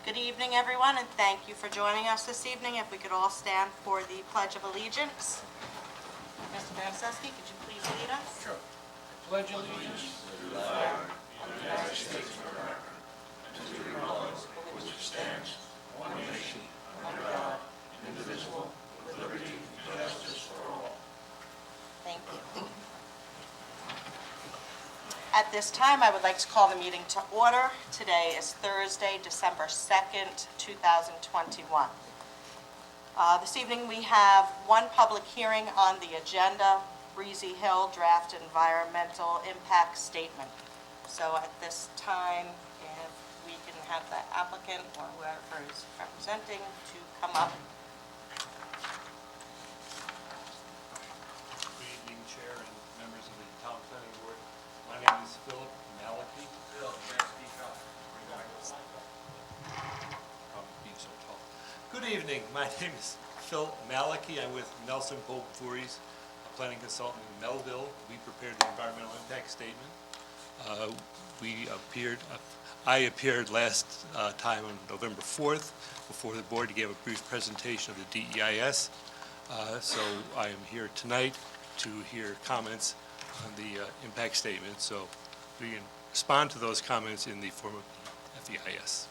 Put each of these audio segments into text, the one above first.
Good evening, everyone, and thank you for joining us this evening. If we could all stand for the Pledge of Allegiance. Mr. Vanceski, could you please lead us? Sure. Pledge allegiance to the flag of the United States of America and to the republic for which it stands, one nation, under God, indivisible, with liberty and justice for all. Thank you. At this time, I would like to call the meeting to order. Today is Thursday, December 2nd, 2021. This evening we have one public hearing on the agenda, Breezy Hill Draft Environmental Impact Statement. So at this time, if we can have the applicant or whoever is representing to come up. Good evening, Chair and members of the Town Planning Board. My name is Philip Malachy. Phil, can I speak up? Being so tall. Good evening. My name is Phil Malachy. I'm with Nelson Pope Voorhees, a planning consultant in Melville. We prepared the environmental impact statement. I appeared last time on November 4th before the board to give a brief presentation of the DEIS. So I am here tonight to hear comments on the impact statement. So we can respond to those comments in the form of the FEIS.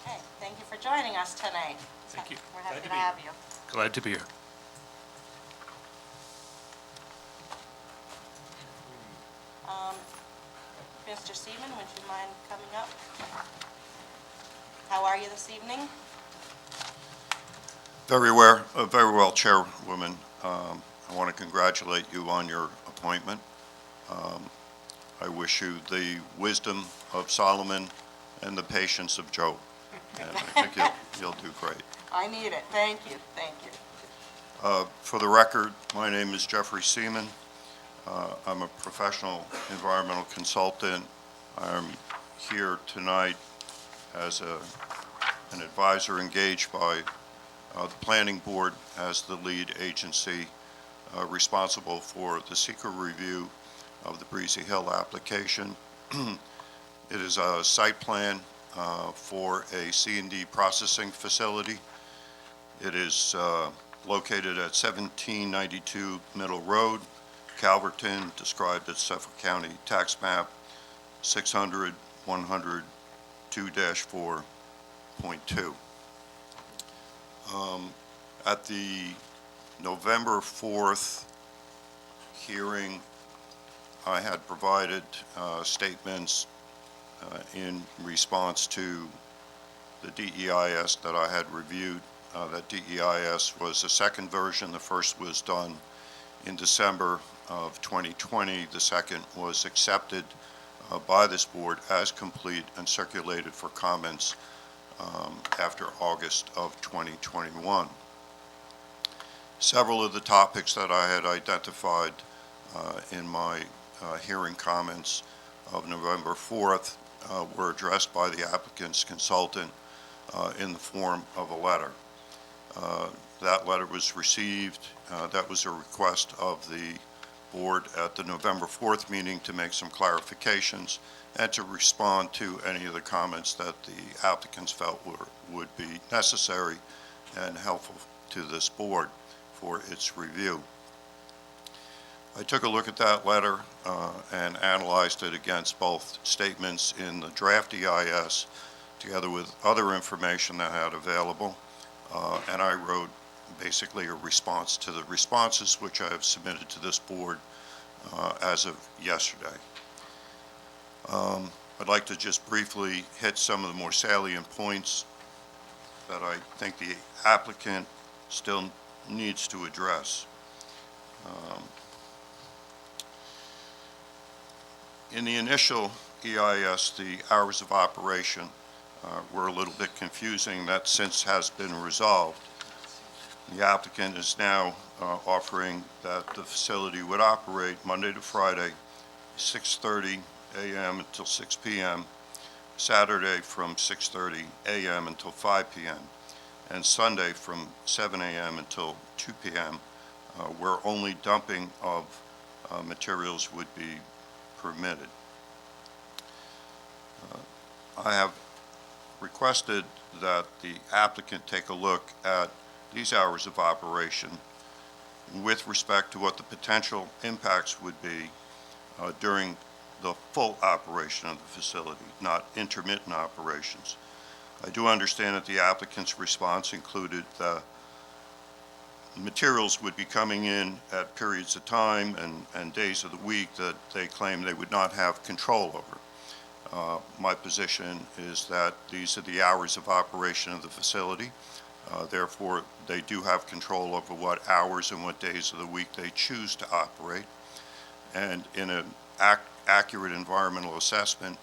Okay, thank you for joining us tonight. Thank you. We're happy Glad to to be have here. you. Glad to be here. Mr. Seaman, would you mind coming up? How are you this evening? Very well, Chairwoman. I want to congratulate you on your appointment. I wish you the wisdom of Solomon and the patience of Job. And I think you'll do great. I need it. Thank you. Thank you. For the record, my name is Jeffrey Seaman. I'm a professional environmental consultant. I'm here tonight as an advisor engaged by the Planning Board as the lead agency responsible for the SEQR review of the Breezy Hill application. It is a site plan for a C&D processing facility. It is located at 1792 Middle Road, Calverton, described as Suffolk County Tax Map 600-102-4.2. At the November 4th hearing, I had provided statements in response to the DEIS that I had reviewed. That DEIS was the second version. The first was done in December of 2020. The second was accepted by this board as complete and circulated for comments after August of 2021. Several of the topics that I had identified in my hearing comments of November 4th were addressed by the applicant's consultant in the form of a letter. That letter was received. That was a request of the board at the November 4th meeting to make some clarifications and to respond to any of the comments that the applicants felt would be necessary and helpful to this board for its review. I took a look at that letter and analyzed it against both statements in the draft EIS together with other information that I had available, and I wrote basically a response to the responses which I have submitted to this board as of yesterday. I'd like to just briefly hit some of the more salient points that I think the applicant still needs to address. In the initial EIS, the hours of operation were a little bit confusing. That since has been resolved. The applicant is now offering that the facility would operate Monday to Friday, 6:30 a.m. until 6 p.m., Saturday from 6:30 a.m. until 5 p.m., and Sunday from 7 a.m. until 2 p.m., where only dumping of materials would be permitted. I have requested that the applicant take a look at these hours of operation with respect to what the potential impacts would be during the full operation of the facility, not intermittent operations. I do understand that the applicant's response included materials would be coming in at periods of time and days of the week that they claim they would not have control over. My position is that these are the hours of operation of the facility. Therefore, they do have control over what hours and what days of the week they choose to operate. And in an accurate environmental assessment,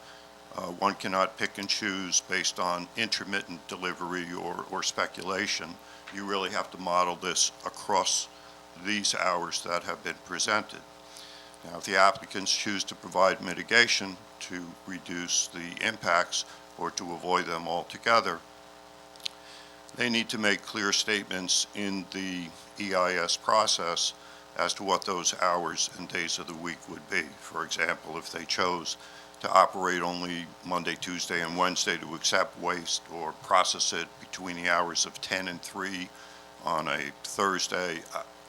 one cannot pick and choose based on intermittent delivery or speculation. You really have to model this across these hours that have been presented. Now, if the applicants choose to provide mitigation to reduce the impacts or to avoid them altogether, they need to make clear statements in the EIS process as to what those hours and days of the week would be. For example, if they chose to operate only Monday, Tuesday, and Wednesday to accept waste or process it between the hours of 10 and 3 on a Thursday,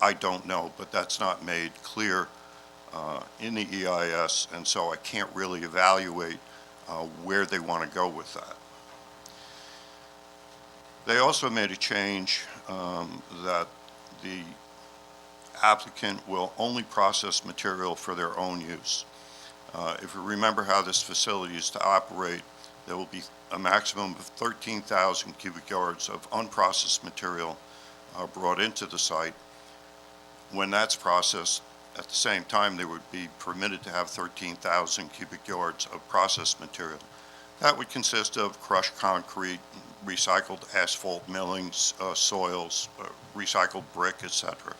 I don't know, but that's not made clear in the EIS, and so I can't really evaluate where they want to go with that. They also made a change that the applicant will only process material for their own use. If you remember how this facility is to operate, there will be a maximum of 13,000 cubic yards of unprocessed material brought into the site. When that's processed, at the same time, they would be permitted to have 13,000 cubic yards of processed material. That would consist of crushed concrete, recycled asphalt millings, soils, recycled brick, etc.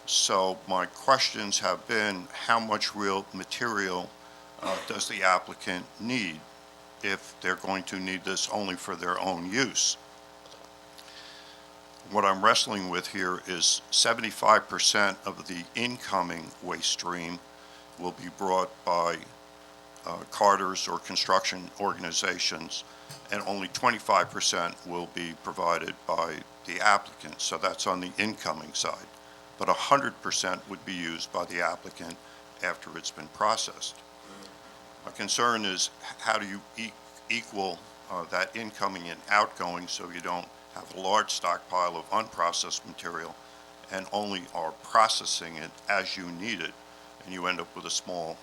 So my questions have been, how much real material does the applicant need if they're going to need this only for their own use? What I'm wrestling with here is 75% of the incoming waste stream will be brought by carters or construction organizations, and only 25% will be provided by the applicant. So that's on the incoming side. But 100% would be used by the applicant after it's been processed. My concern is, how do you equal that incoming and outgoing so you don't have a large stockpile of unprocessed material and only are processing it as you need it, and you end up with a small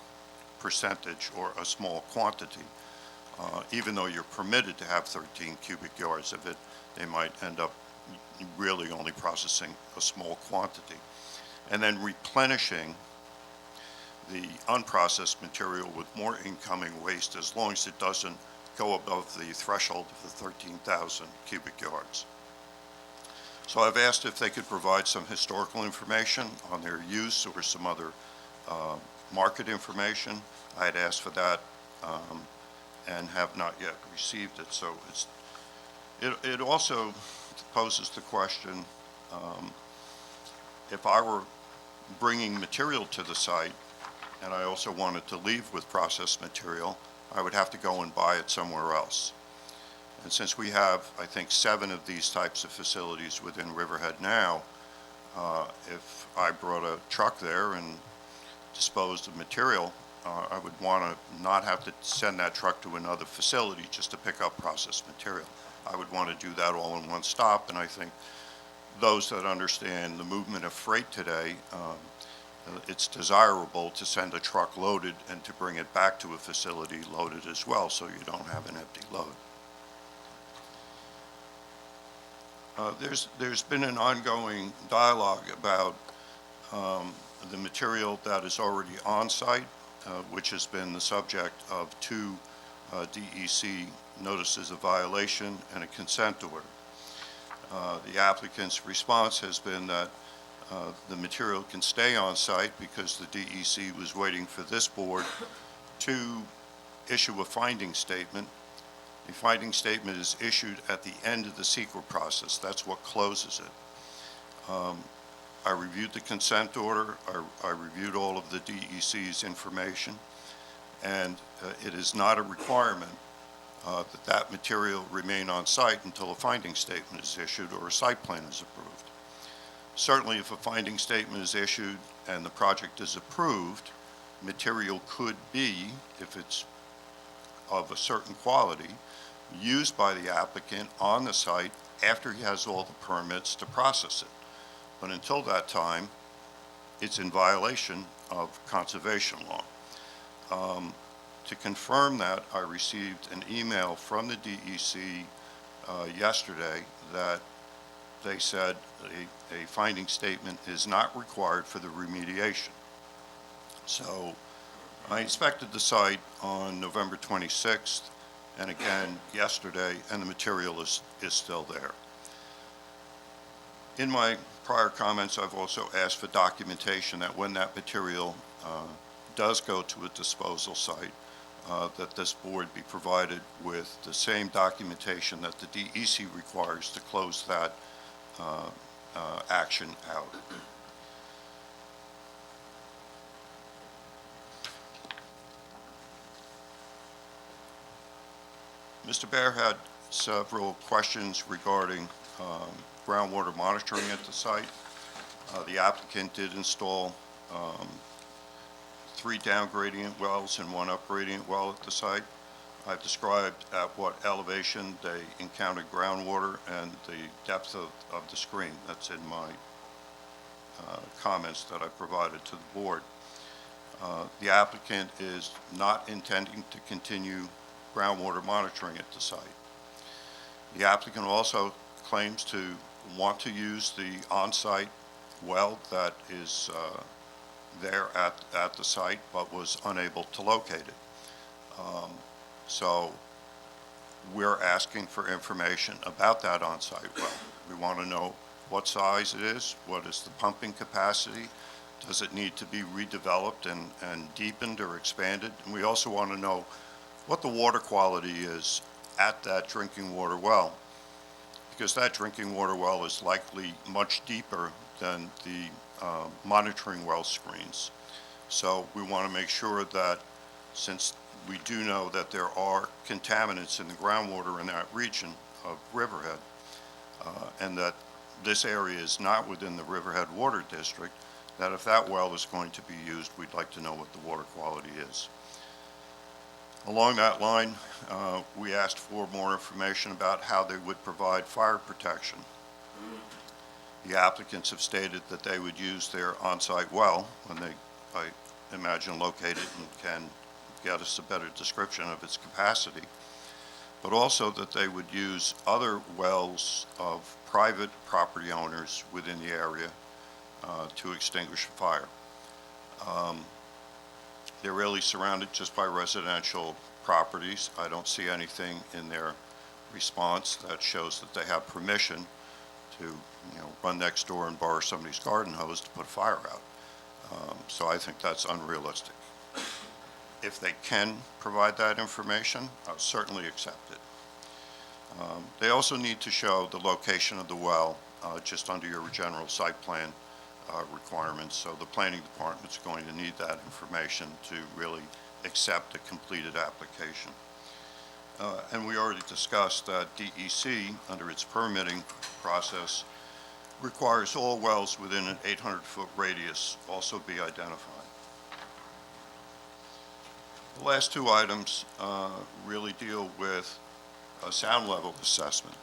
percentage or a small quantity. Even though you're permitted to have 13 cubic yards of it, they might end up really only processing a small quantity. And then replenishing the unprocessed material with more incoming waste, as long as it doesn't go above the threshold of the 13,000 cubic yards. So I've asked if they could provide some historical information on their use or some other market information. I had asked for that and have not yet received it. So it also poses the question, if I were bringing material to the site and I also wanted to leave with processed material, I would have to go and buy it somewhere else. And since we have, I think, 7 of these types of facilities within Riverhead now, if I brought a truck there and disposed of material, I would want to not have to send that truck to another facility just to pick up processed material. I would want to do that all in one stop, and I think those that understand the movement of freight today, it's desirable to send a truck loaded and to bring it back to a facility loaded as well, so you don't have an empty load. There's been an ongoing dialogue about the material that is already on site, which has been the subject of 2 DEC notices of violation and a consent order. The applicant's response has been that the material can stay on site because the DEC was waiting for this board to issue a finding statement. The finding statement is issued at the end of the SEQR process. That's what closes it. I reviewed the consent order. I reviewed all of the DEC's information, and it is not a requirement that material remain on site until a finding statement is issued or a site plan is approved. Certainly, if a finding statement is issued and the project is approved, material could be, if it's of a certain quality, used by the applicant on the site after he has all the permits to process it. But until that time, it's in violation of conservation law. To confirm that, I received an email from the DEC yesterday that they said a finding statement is not required for the remediation. So I inspected the site on November 26th, and again yesterday, and the material is still there. In my prior comments, I've also asked for documentation that when that material does go to a disposal site, that this board be provided with the same documentation that the DEC requires to close that action out. Mr. Baer had several questions regarding groundwater monitoring at the site. The applicant did install 3 down gradient wells and 1 up gradient well at the site. I've described at what elevation they encountered groundwater and the depth of the screen. That's in my comments that I provided to the board. The applicant is not intending to continue groundwater monitoring at the site. The applicant also claims to want to use the on-site well that is there at the site, but was unable to locate it. So we're asking for information about that on-site well. We want to know what size it is, what is the pumping capacity, does it need to be redeveloped and deepened or expanded? And we also want to know what the water quality is at that drinking water well, because that drinking water well is likely much deeper than the monitoring well screens. So we want to make sure that, since we do know that there are contaminants in the groundwater in that region of Riverhead, and that this area is not within the Riverhead Water District, that if that well is going to be used, we'd like to know what the water quality is. Along that line, we asked for more information about how they would provide fire protection. The applicants have stated that they would use their on-site well when they, I imagine, locate it and can get us a better description of its capacity, but also that they would use other wells of private property owners within the area to extinguish a fire. They're really surrounded just by residential properties. I don't see anything in their response that shows that they have permission to, run next door and borrow somebody's garden hose to put a fire out. So I think that's unrealistic. If they can provide that information, I'll certainly accept it. They also need to show the location of the well just under your general site plan requirements. So the planning department's going to need that information to really accept a completed application. And we already discussed that DEC, under its permitting process, requires all wells within an 800-foot radius also be identified. The last 2 items really deal with a sound level assessment.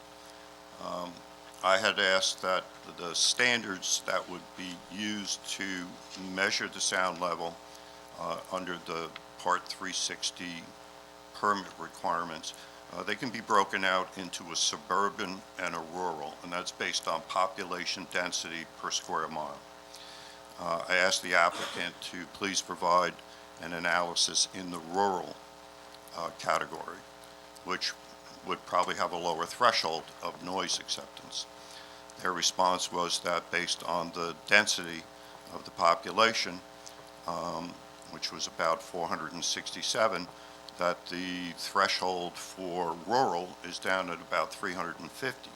I had asked that the standards that would be used to measure the sound level under the Part 360 permit requirements, they can be broken out into a suburban and a rural, and that's based on population density per square mile. I asked the applicant to please provide an analysis in the rural category, which would probably have a lower threshold of noise acceptance. Their response was that based on the density of the population, which was about 467, that the threshold for rural is down at about 350.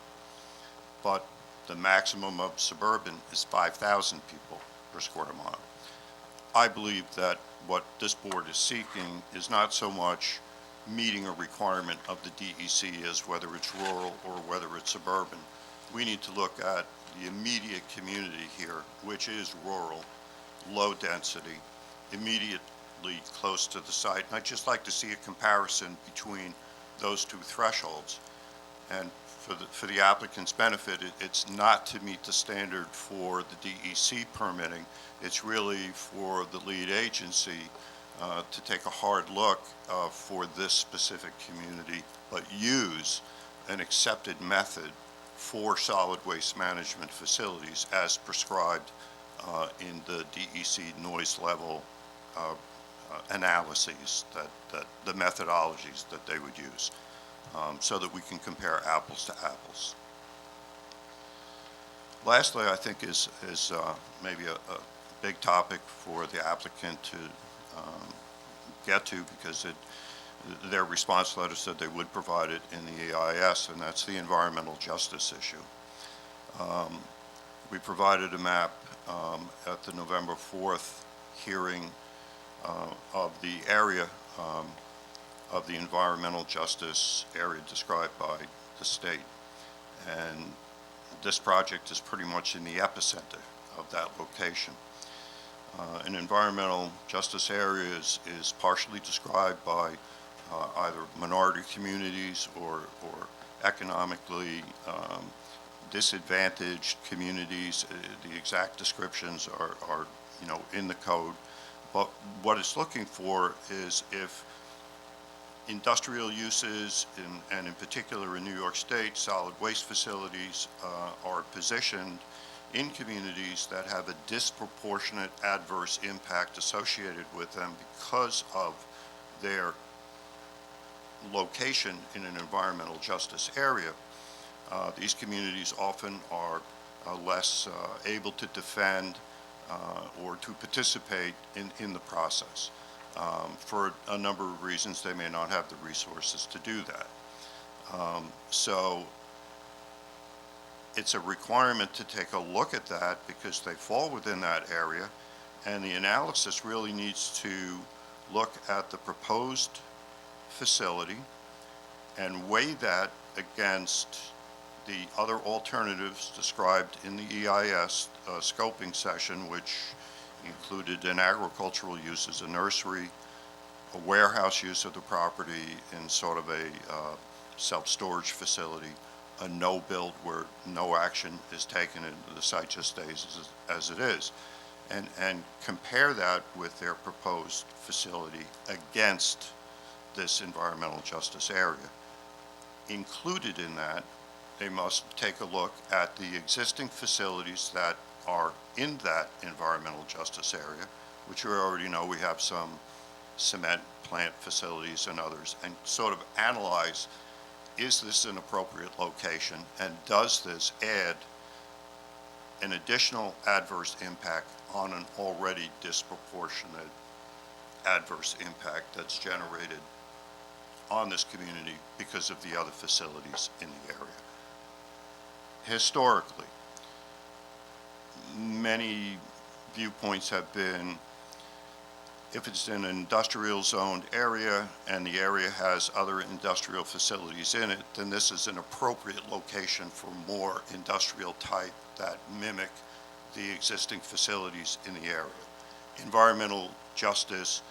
But the maximum of suburban is 5,000 people per square mile. I believe that what this board is seeking is not so much meeting a requirement of the DEC is, whether it's rural or whether it's suburban. We need to look at the immediate community here, which is rural, low density, immediately close to the site. And I'd just like to see a comparison between those two thresholds. And for the applicant's benefit, it's not to meet the standard for the DEC permitting. It's really for the lead agency to take a hard look for this specific community, but use an accepted method for solid waste management facilities as prescribed in the DEC noise level analyses, that the methodologies that they would use, so that we can compare apples to apples. Lastly, I think is maybe a big topic for the applicant to get to, because their response letter said they would provide it in the EIS, and that's the environmental justice issue. We provided a map at the November 4th hearing of the area of the environmental justice area described by the state. And this project is pretty much in the epicenter of that location. An environmental justice area is partially described by either minority communities or economically disadvantaged communities. The exact descriptions are in the code. But what it's looking for is if industrial uses, and in particular in New York State, solid waste facilities are positioned in communities that have a disproportionate adverse impact associated with them because of their location in an environmental justice area. These communities often are less able to defend or to participate in the process. For a number of reasons, they may not have the resources to do that. So it's a requirement to take a look at that because they fall within that area, and the analysis really needs to look at the proposed facility and weigh that against the other alternatives described in the EIS scoping session, which included an agricultural use as a nursery, a warehouse use of the property in sort of a self-storage facility, a no-build where no action is taken and the site just stays as it is, and compare that with their proposed facility against this environmental justice area. Included in that, they must take a look at the existing facilities that are in that environmental justice area, which we already know we have some cement plant facilities and others, and sort of analyze, is this an appropriate location, and does this add an additional adverse impact on an already disproportionate adverse impact that's generated on this community because of the other facilities in the area. Historically, many viewpoints have been, if it's in an industrial zoned area and the area has other industrial facilities in it, then this is an appropriate location for more industrial type that mimic the existing facilities in the area. Environmental justice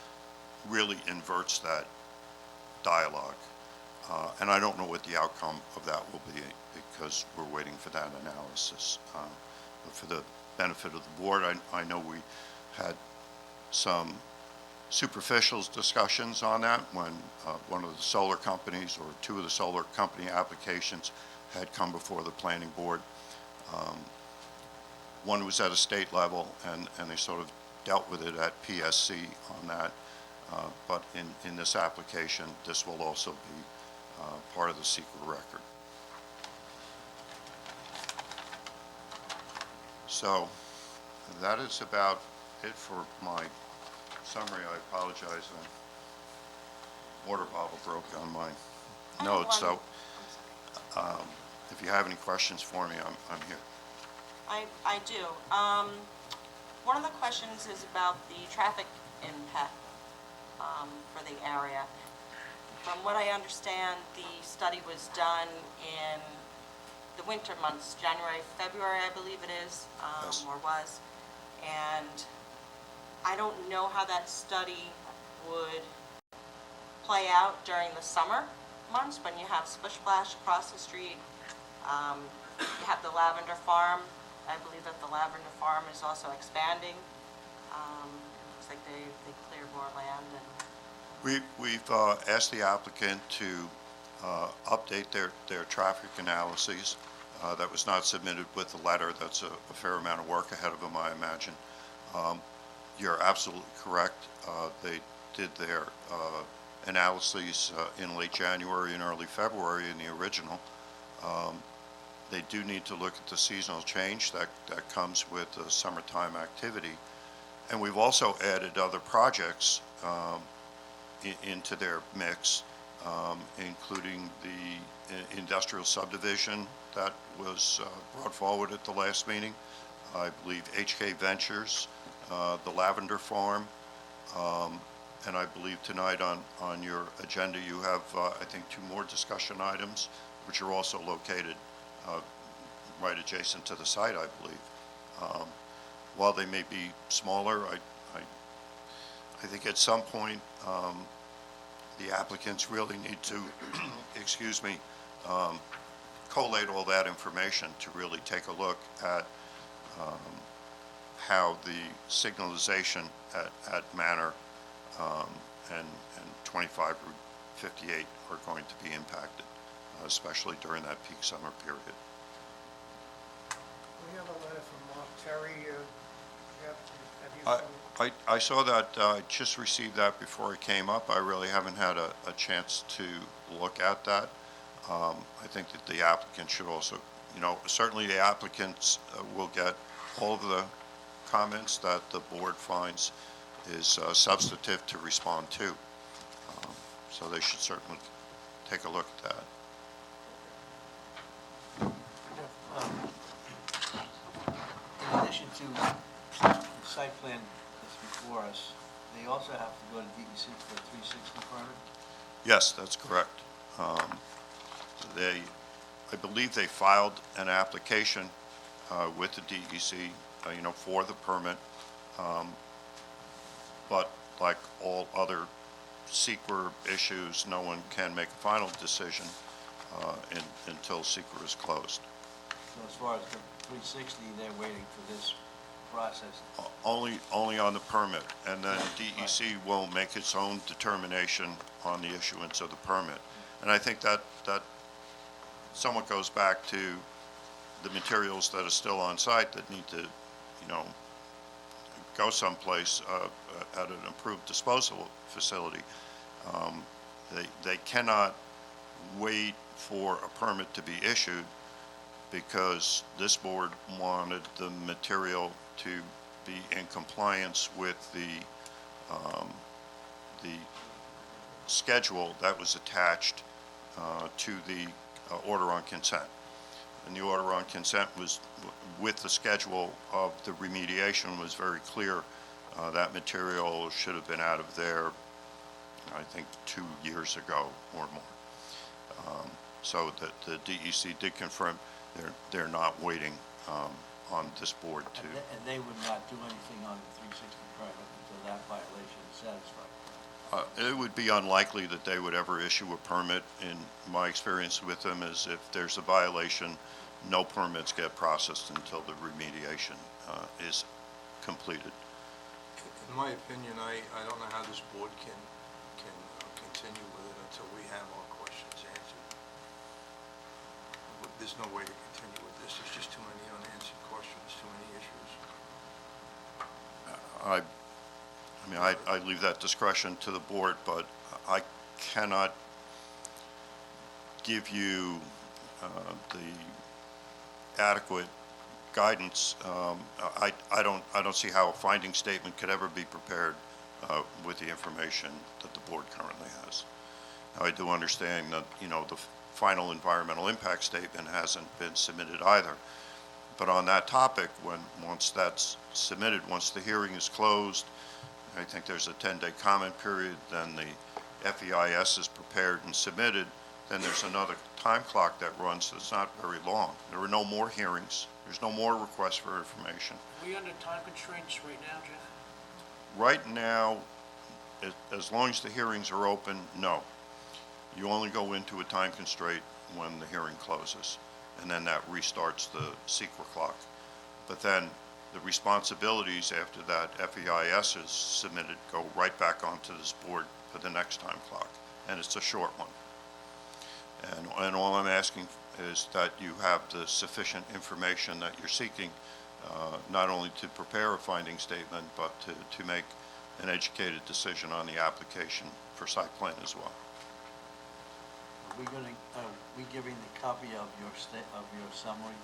really inverts that dialogue. And I don't know what the outcome of that will be because we're waiting for that analysis. But for the benefit of the board, I know we had some superficial discussions on that when one of the solar companies or two of the solar company applications had come before the planning board. One was at a state level, and they sort of dealt with it at PSC on that. But in this application, this will also be part of the secret record. So that is about it for my summary. I apologize. The water bottle broke on my notes. So if you have any questions for me, I'm here. I do. One of the questions is about the traffic impact for the area. From what I understand, the study was done in the winter months, January, February, I believe it is, Yes. or was. And I don't know how that study would play out during the summer months when you have Splish Splash across the street. You have the Lavender Farm. I believe that the Lavender Farm is also expanding. Looks like they cleared more land and We've asked the applicant to update their traffic analyses. That was not submitted with the letter. That's a fair amount of work ahead of them, I imagine. You're absolutely correct. They did their analyses in late January and early February in the original. They do need to look at the seasonal change that comes with the summertime activity. And we've also added other projects into their mix, including the industrial subdivision that was brought forward at the last meeting. I believe HK Ventures, the Lavender Farm, and I believe tonight on your agenda you have, I think, 2 more discussion items, which are also located right adjacent to the site, I believe. While they may be smaller, I think at some point the applicants really need to, excuse me, collate all that information to really take a look at how the signalization at Manor and 25 Route 58 are going to be impacted, especially during that peak summer period. We have a letter from Mark Terry. Have you I saw that, I just received that before it came up. I really haven't had a chance to look at that. I think that the applicant should also, certainly the applicants will get all of the comments that the board finds is substantive to respond to. So they should certainly take a look at that. In addition to the site plan that's before us, they also have to go to DEC for a 360 permit? Yes, that's correct. I believe they filed an application with the DEC, for the permit. But like all other SEQR issues, no one can make a final decision until SEQR is closed. So as far as the 360, they're waiting for this process? Only on the permit, and then DEC will make its own determination on the issuance of the permit. And I think that somewhat goes back to the materials that are still on site that need to, go someplace at an approved disposal facility. They cannot wait for a permit to be issued because this board wanted the material to be in compliance with the schedule that was attached to the order on consent. And the order on consent was, with the schedule of the remediation, was very clear. That material should have been out of there, I think, 2 years ago or more. So the DEC did confirm they're not waiting on this board to. And they would not do anything on the 360 permit until that violation is satisfied? It would be unlikely that they would ever issue a permit. In my experience with them is if there's a violation, no permits get processed until the remediation is completed. In my opinion, I don't know how this board can continue with it until we have our questions answered. There's no way to continue with this. There's just too many unanswered questions, too many issues. I leave that discretion to the board, but I cannot give you the adequate guidance. I don't see how a finding statement could ever be prepared with the information that the board currently has. Now, I do understand that, the final environmental impact statement hasn't been submitted either. But on that topic, once that's submitted, once the hearing is closed, I think there's a 10-day comment period, then the FEIS is prepared and submitted, then there's another time clock that runs that's not very long. There are no more hearings. There's no more requests for information. Are we under time constraints right now, Jeff? Right now, as long as the hearings are open, no. You only go into a time constraint when the hearing closes, and then that restarts the secret clock. But then the responsibilities after that FEIS is submitted go right back onto this board for the next time clock, and it's a short one. And all I'm asking is that you have the sufficient information that you're seeking, not only to prepare a finding statement, but to make an educated decision on the application for site plan as well. Are we giving the copy of your summary,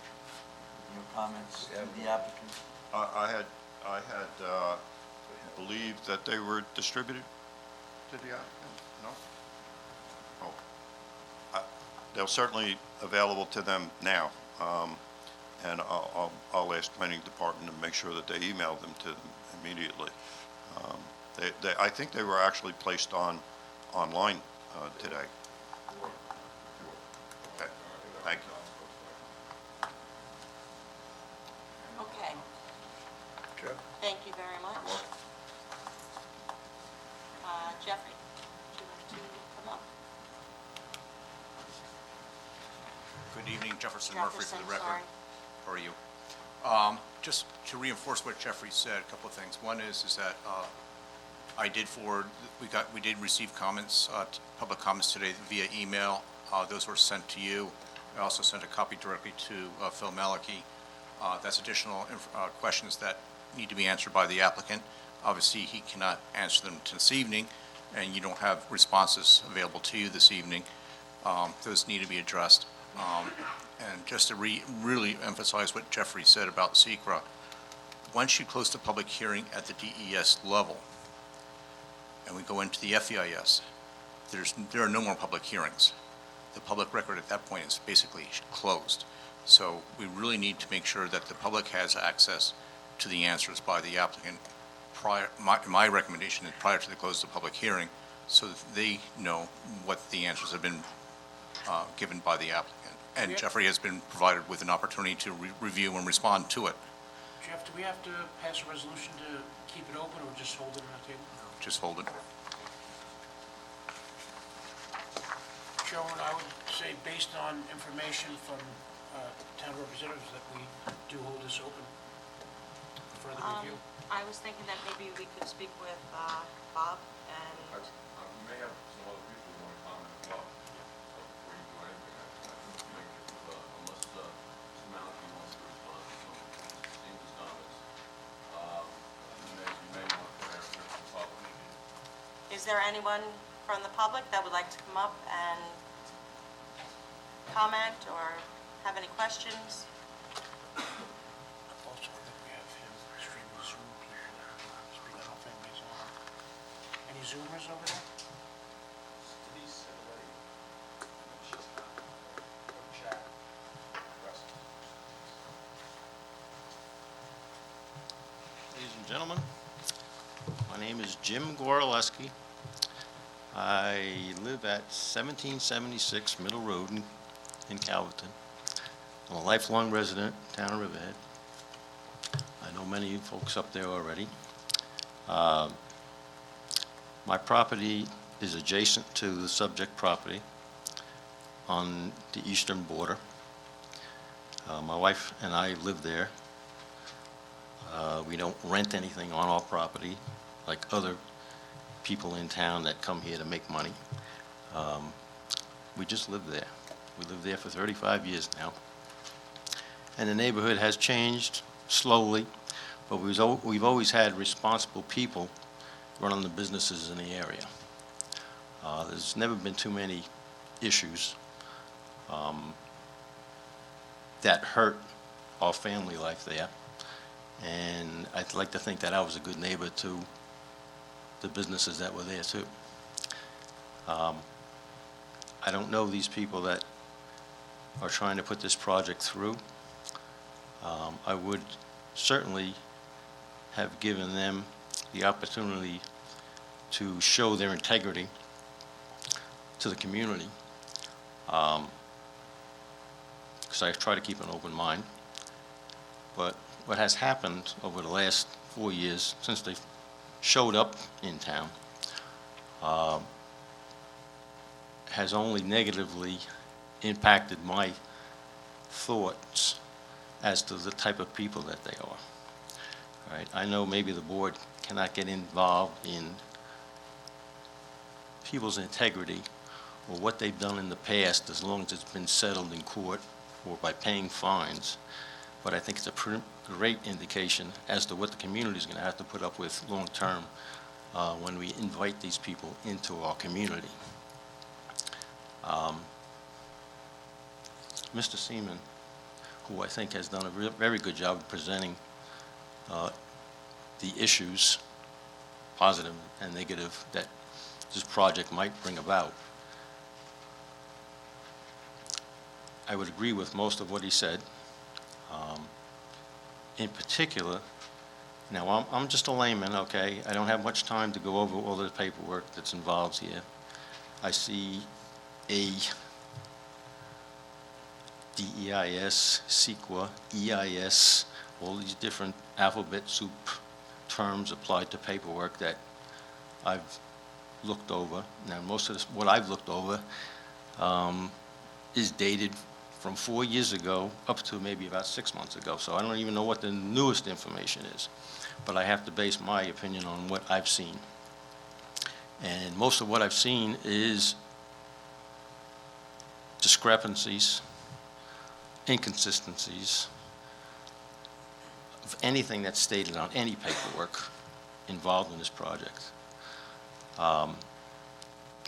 your comments to the applicant? I had believed that they were distributed to the applicant, no? Oh. They're certainly available to them now, and I'll ask planning department to make sure that they email them to them immediately. I think they were actually placed online today. Okay, thank you. Okay, Jeff? thank you very much. Jeffrey, would you like to come up? Good evening, Jefferson Murphy for the Jefferson, record. sorry. How are you? Just to reinforce what Jeffrey said, a couple of things. One is that I did forward, we did receive comments, public comments today via email. Those were sent to you. I also sent a copy directly to Phil Malicki. That's additional questions that need to be answered by the applicant. Obviously, he cannot answer them this evening, and you don't have responses available to you this evening. Those need to be addressed. And just to really emphasize what Jeffrey said about SECRA, once you close the public hearing at the DES level, and we go into the FEIS, there are no more public hearings. The public record at that point is basically closed. So we really need to make sure that the public has access to the answers by the applicant my recommendation is prior to the close of the public hearing, so that they know what the answers have been given by the applicant. And Yep. Jeffrey has been provided with an opportunity to review and respond to it. Jeff, do we have to pass a resolution to keep it open or just hold it on the table? Just hold it. Chairman, I would say, based on information from town representatives, that we do hold this open for further review. I was thinking that maybe we could speak with Bob and, We may have some other people who want to comment as well, so before you do anything, I think make it, unless Mr. Malicki wants to respond to some of Steve's comments, you may want to prepare for the public. is there anyone from the public that would like to come up and comment or have any questions? Also, I think we have him streaming Zoom here. Speaking, I don't think he's on. Any Zoomers over there? Ladies and gentlemen, my name is Jim Goraleski. I live at 1776 Middle Road in Calverton. I'm a lifelong resident, town of Riverhead. I know many of you folks up there already. My property is adjacent to the subject property on the eastern border. My wife and I live there. We don't rent anything on our property like other people in town that come here to make money. We just live there. We lived there for 35 years now. And the neighborhood has changed slowly, but we've always had responsible people running the businesses in the area. There's never been too many issues that hurt our family life there. And I'd like to think that I was a good neighbor to the businesses that were there too. I don't know these people that are trying to put this project through. I would certainly have given them the opportunity to show their integrity to the community, because I try to keep an open mind. But what has happened over the last 4 years, since they showed up in town, has only negatively impacted my thoughts as to the type of people that they are. All right, I know maybe the board cannot get involved in people's integrity or what they've done in the past, as long as it's been settled in court or by paying fines. But I think it's a great indication as to what the community is going to have to put up with long-term when we invite these people into our community. Mr. Seaman, who I think has done a very good job of presenting the issues, positive and negative, that this project might bring about. I would agree with most of what he said. In particular, now I'm just a layman, okay? I don't have much time to go over all the paperwork that's involved here. I see a DEIS, CEQA, EIS, all these different alphabet soup terms applied to paperwork that I've looked over. Now, most of this, what I've looked over is dated from 4 years ago up to maybe about 6 months ago. So I don't even know what the newest information is. But I have to base my opinion on what I've seen. And most of what I've seen is discrepancies, inconsistencies of anything that's stated on any paperwork involved in this project.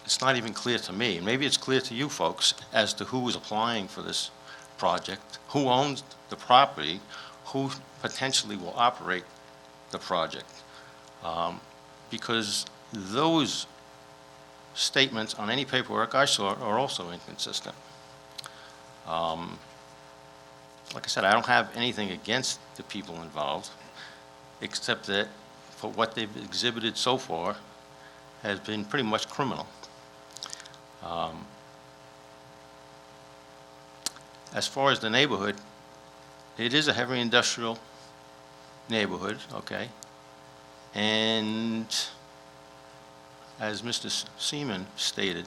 It's not even clear to me, and maybe it's clear to you folks, as to who is applying for this project, who owns the property, who potentially will operate the project. Because those statements on any paperwork I saw are also inconsistent. Like I said, I don't have anything against the people involved, except that for what they've exhibited so far has been pretty much criminal. As far as the neighborhood, it is a heavy industrial neighborhood, okay? And as Mr. Seaman stated,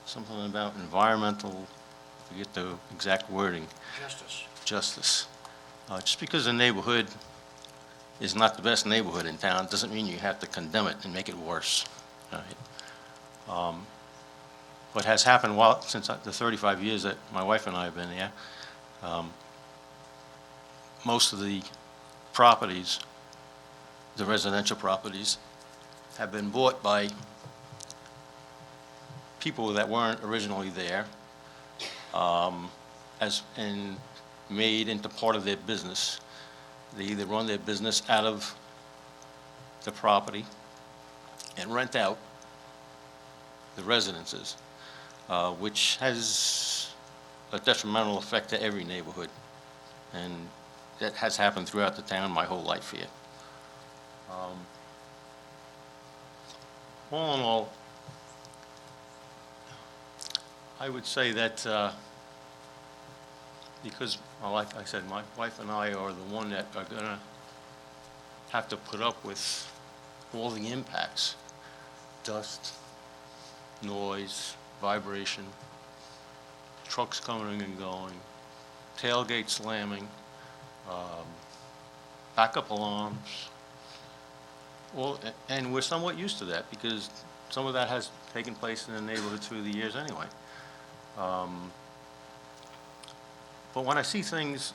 something about environmental, I forget the exact wording. Justice. Just because a neighborhood is not the best neighborhood in town doesn't mean you have to condemn it and make it worse. All right? What has happened since the 35 years that my wife and I have been here, most of the properties, the residential properties, have been bought by people that weren't originally there, and made into part of their business. They either run their business out of the property and rent out the residences, which has a detrimental effect to every neighborhood. And that has happened throughout the town my whole life here. All in all, I would say that because, well, like I said, my wife and I are the one that are going to have to put up with all the impacts: dust, noise, vibration, trucks coming and going, tailgate slamming, backup alarms. Well, and we're somewhat used to that because some of that has taken place in the neighborhood through the years anyway. But when I see things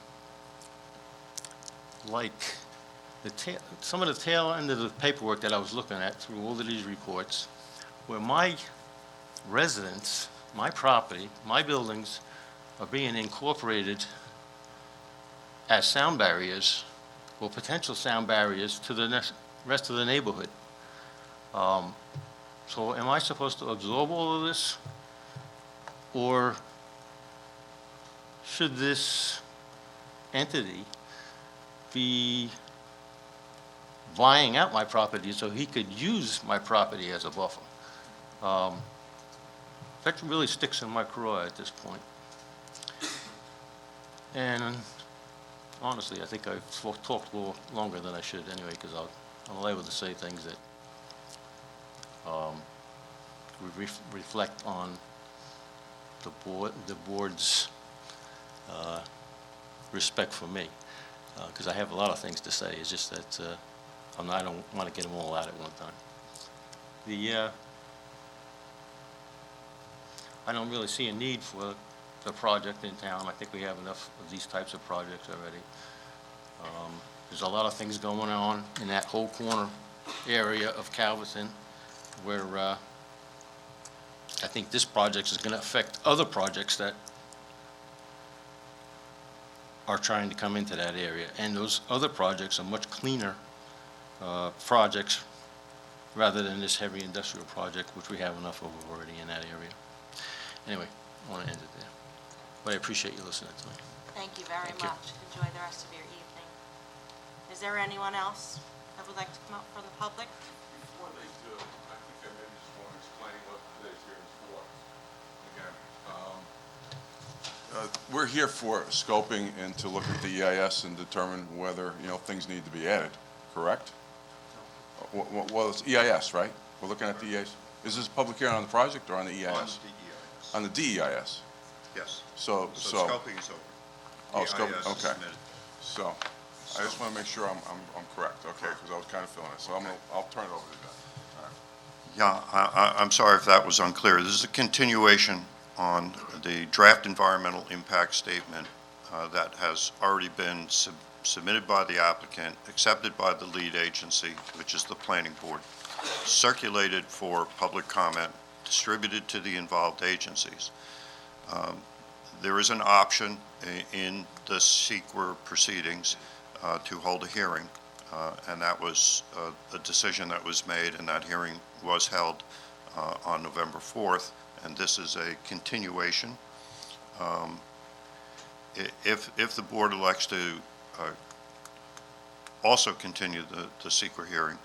like some of the tail end of the paperwork that I was looking at through all of these reports, where my residents, my property, my buildings are being incorporated as sound barriers or potential sound barriers to the rest of the neighborhood. So am I supposed to absorb all of this? Or should this entity be buying out my property so he could use my property as a buffer? that really sticks in my craw at this point. And honestly, I think I've talked a little longer than I should anyway, because I'm liable to say things that reflect on the board's respect for me, because I have a lot of things to say. It's just that I don't want to get them all out at one time. I don't really see a need for the project in town. I think we have enough of these types of projects already. There's a lot of things going on in that whole corner area of Calverton where I think this project is going to affect other projects that are trying to come into that area. And those other projects are much cleaner projects rather than this heavy industrial project, which we have enough of already in that area. Anyway, I want to end it there. But I appreciate you listening to me. Thank you very Thank you. much. Enjoy the rest of your evening. Is there anyone else that would like to come up from the public? Before they do, I think I maybe just want to explain what today's hearing is for. Again, we're here for scoping and to look at the EIS and determine whether, things need to be added, correct? Well, it's EIS, right? We're looking at the EIS. Is this a public hearing on the project or on the EIS? On DEIS. On the DEIS. Yes. So, Scoping is over. Oh, scope, DEIS is okay. submitted. So, I just want to make sure I'm correct, okay, because I was kind of feeling it. So I'll turn it over to you guys. Yeah, I'm sorry if that was unclear. This is a continuation on the draft environmental impact statement that has already been submitted by the applicant, accepted by the lead agency, which is the planning board, circulated for public comment, distributed to the involved agencies. There is an option in the SEQR proceedings to hold a hearing, and that was a decision that was made, and that hearing was held on November 4th, and this is a continuation. If the board elects to also continue the SEQR hearing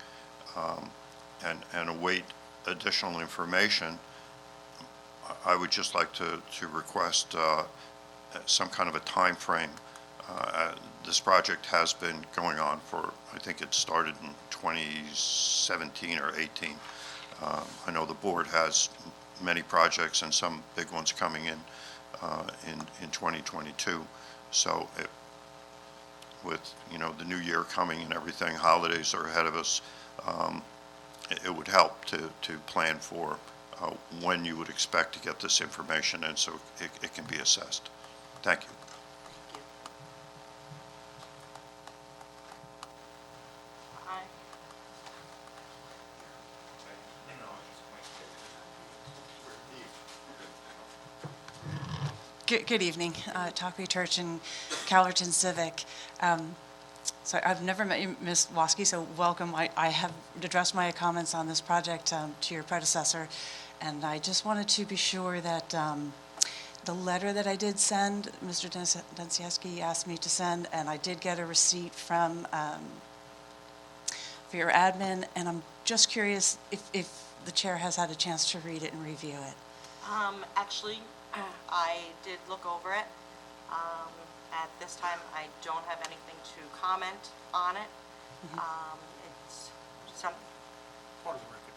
and await additional information, I would just like to request some kind of a time frame. This project has been going on for, I think it started in 2017 or 18. I know the board has many projects and some big ones coming in 2022. So with, the new year coming and everything, holidays are ahead of us, it would help to plan for when you would expect to get this information in so it can be assessed. Thank you. Thank you. Aye. Good evening, Takvi Turchin, Calverton Civic. So I've never met you, Ms. Waske, so welcome. I have addressed my comments on this project to your predecessor, and I just wanted to be sure that the letter that I did send, Mr. Densieski asked me to send, and I did get a receipt from for your admin, and I'm just curious if the chair has had a chance to read it and review it. Actually, I did look over it. At this time, I don't have anything to comment on it. It's some, Part of the record.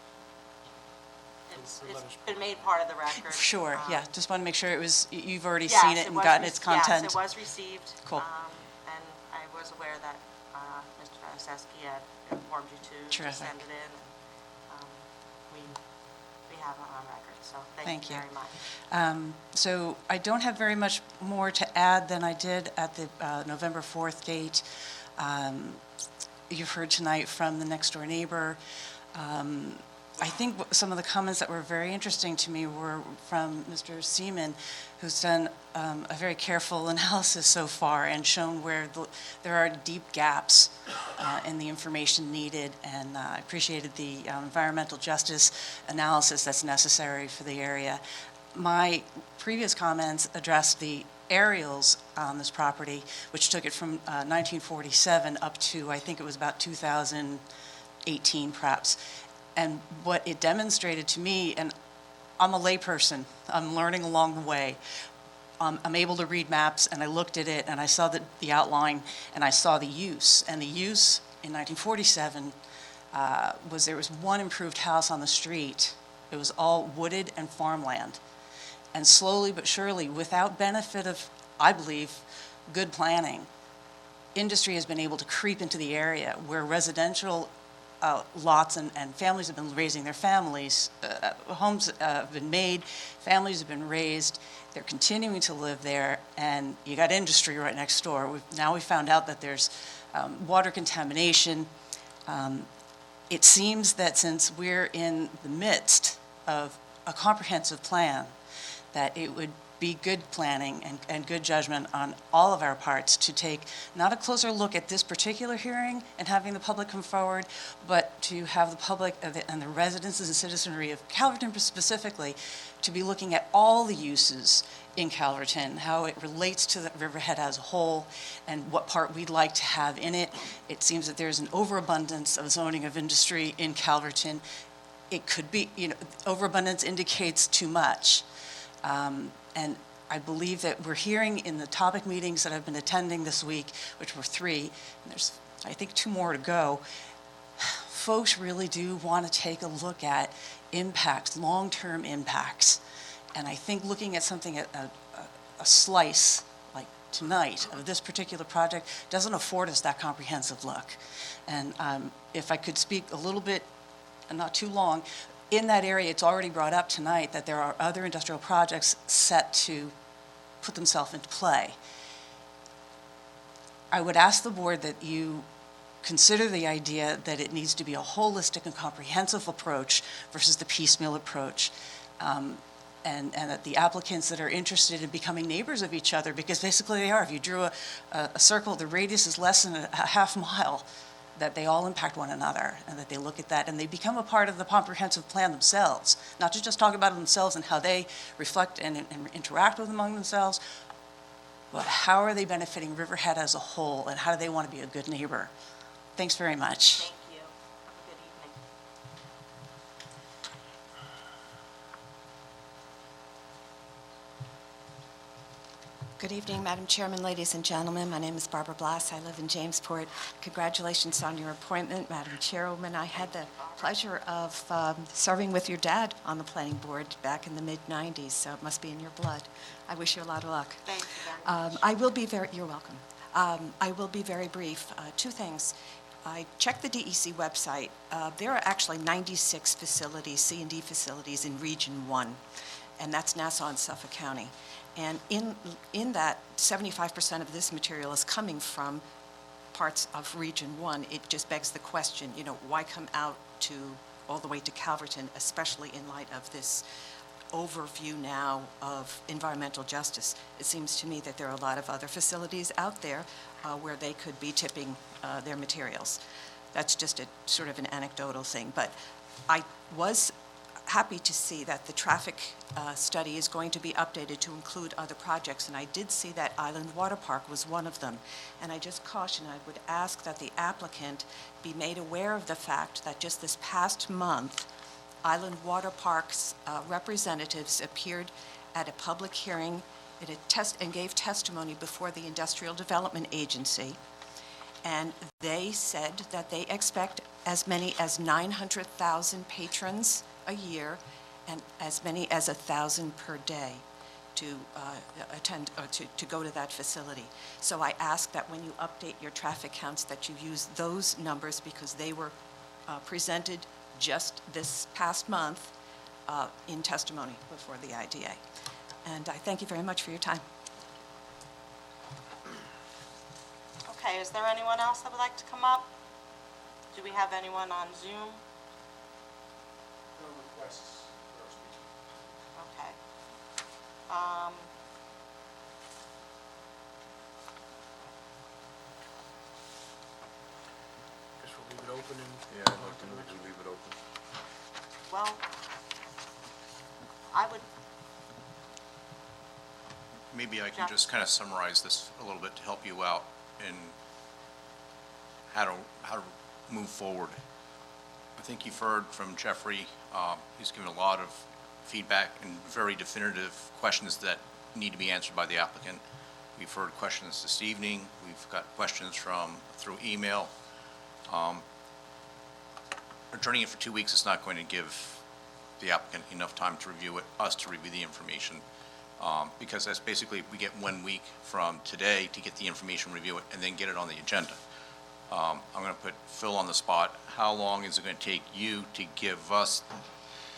it's been made part of the record. Sure, yeah, just want to make sure it was, you've already Yes, seen it and was gotten re- its content. Yes, it was received. Cool. And I was aware that Mr. Deniseski had informed you to Terrific. send it in. We have it on record, so thank Thank you you. very much. So I don't have very much more to add than I did at the November 4th date. You've heard tonight from the next-door neighbor. I think some of the comments that were very interesting to me were from Mr. Seaman, who's done a very careful analysis so far and shown where there are deep gaps in the information needed, and I appreciated the environmental justice analysis that's necessary for the area. My previous comments addressed the aerials on this property, which took it from 1947 up to, I think it was about 2018 perhaps. And what it demonstrated to me, and I'm a layperson. I'm learning along the way. I'm able to read maps, and I looked at it, and I saw the outline, and I saw the use. And the use in 1947 there was one improved house on the street. It was all wooded and farmland. And slowly but surely, without benefit of, I believe, good planning, industry has been able to creep into the area where residential lots and families have been raising their families. Homes have been made, families have been raised, they're continuing to live there, and you got industry right next door. Now we found out that there's water contamination. It seems that since we're in the midst of a comprehensive plan, that it would be good planning and good judgment on all of our parts to take not a closer look at this particular hearing and having the public come forward, but to have the public and the residents and citizenry of Calverton specifically to be looking at all the uses in Calverton, how it relates to the Riverhead as a whole, and what part we'd like to have in it. It seems that there's an overabundance of zoning of industry in Calverton. It could be, overabundance indicates too much. And I believe that we're hearing in the topic meetings that I've been attending this week, which were 3, and there's, I think, 2 more to go, folks really do want to take a look at impacts, long-term impacts. And I think looking at something at a slice like tonight of this particular project doesn't afford us that comprehensive look. And if I could speak a little bit, and not too long, in that area, it's already brought up tonight that there are other industrial projects set to put themselves into play. I would ask the board that you consider the idea that it needs to be a holistic and comprehensive approach versus the piecemeal approach. And that the applicants that are interested in becoming neighbors of each other, because basically they are, if you drew a circle, the radius is less than a half mile, that they all impact one another, and that they look at that, and they become a part of the comprehensive plan themselves, not to just talk about it themselves and how they reflect and interact with among themselves, but how are they benefiting Riverhead as a whole, and how do they want to be a good neighbor? Thanks very much. Thank you. Have a good evening. Good evening, Madam Chairman, ladies and gentlemen. My name is Barbara Blass. I live in Jamesport. Congratulations on your appointment, Madam Chairwoman. I had the pleasure of serving with your dad on the planning board back in the mid-'90s, so it must be in your blood. I wish you a lot of luck. Thank you very much. I will be very, you're welcome. I will be very brief. 2 things. I checked the DEC website. There are actually 96 facilities, C&D facilities in Region 1, and that's Nassau and Suffolk County. And in that, 75% of this material is coming from parts of Region 1. It just begs the question, why come out to all the way to Calverton, especially in light of this overview now of environmental justice? It seems to me that there are a lot of other facilities out there where they could be tipping their materials. That's just a sort of an anecdotal thing. But I was happy to see that the traffic study is going to be updated to include other projects, and I did see that Island Water Park was one of them. And I just caution, I would ask that the applicant be made aware of the fact that just this past month, Island Water Park's representatives appeared at a public hearing and gave testimony before the Industrial Development Agency. And they said that they expect as many as 900,000 patrons a year and as many as 1,000 per day to attend or to go to that facility. So I ask that when you update your traffic counts that you use those numbers, because they were presented just this past month in testimony before the IDA. And I thank you very much for your time. Okay, is there anyone else that would like to come up? Do we have anyone on Zoom? No requests for our speaker. Okay. Guess we'll leave it open and... Yeah, I'd like to leave it open. Well, I would, Maybe I can Jeff? just kind of summarize this a little bit to help you out in how to move forward. I think you've heard from Jeffrey. He's given a lot of feedback and very definitive questions that need to be answered by the applicant. We've heard questions this evening. We've got questions through email. Adjourning it for 2 weeks is not going to give the applicant enough time to review it, us to review the information, because that's basically, we get 1 week from today to get the information, review it, and then get it on the agenda. I'm going to put Phil on the spot. How long is it going to take you to give us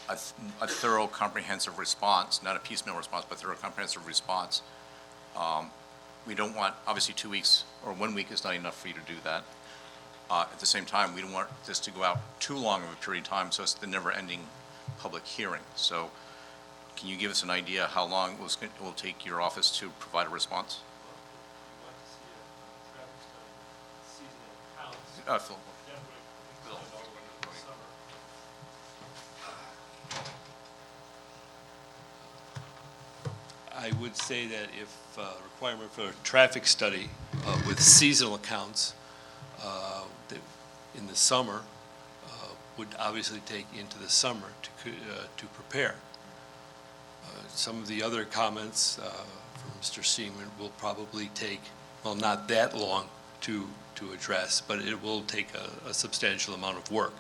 a thorough, comprehensive response, not a piecemeal response, but thorough, comprehensive response? We don't want, obviously, 2 weeks or 1 week is not enough for you to do that. At the same time, we don't want this to go out too long of a period of time, so it's the never-ending public hearing. So can you give us an idea how long it will take your office to provide a response? Phil. I would say that if requirement for a traffic study with seasonal accounts that in the summer would obviously take into the summer to prepare. Some of the other comments from Mr. Seaman will probably take, well, not that long to address, but it will take a substantial amount of work.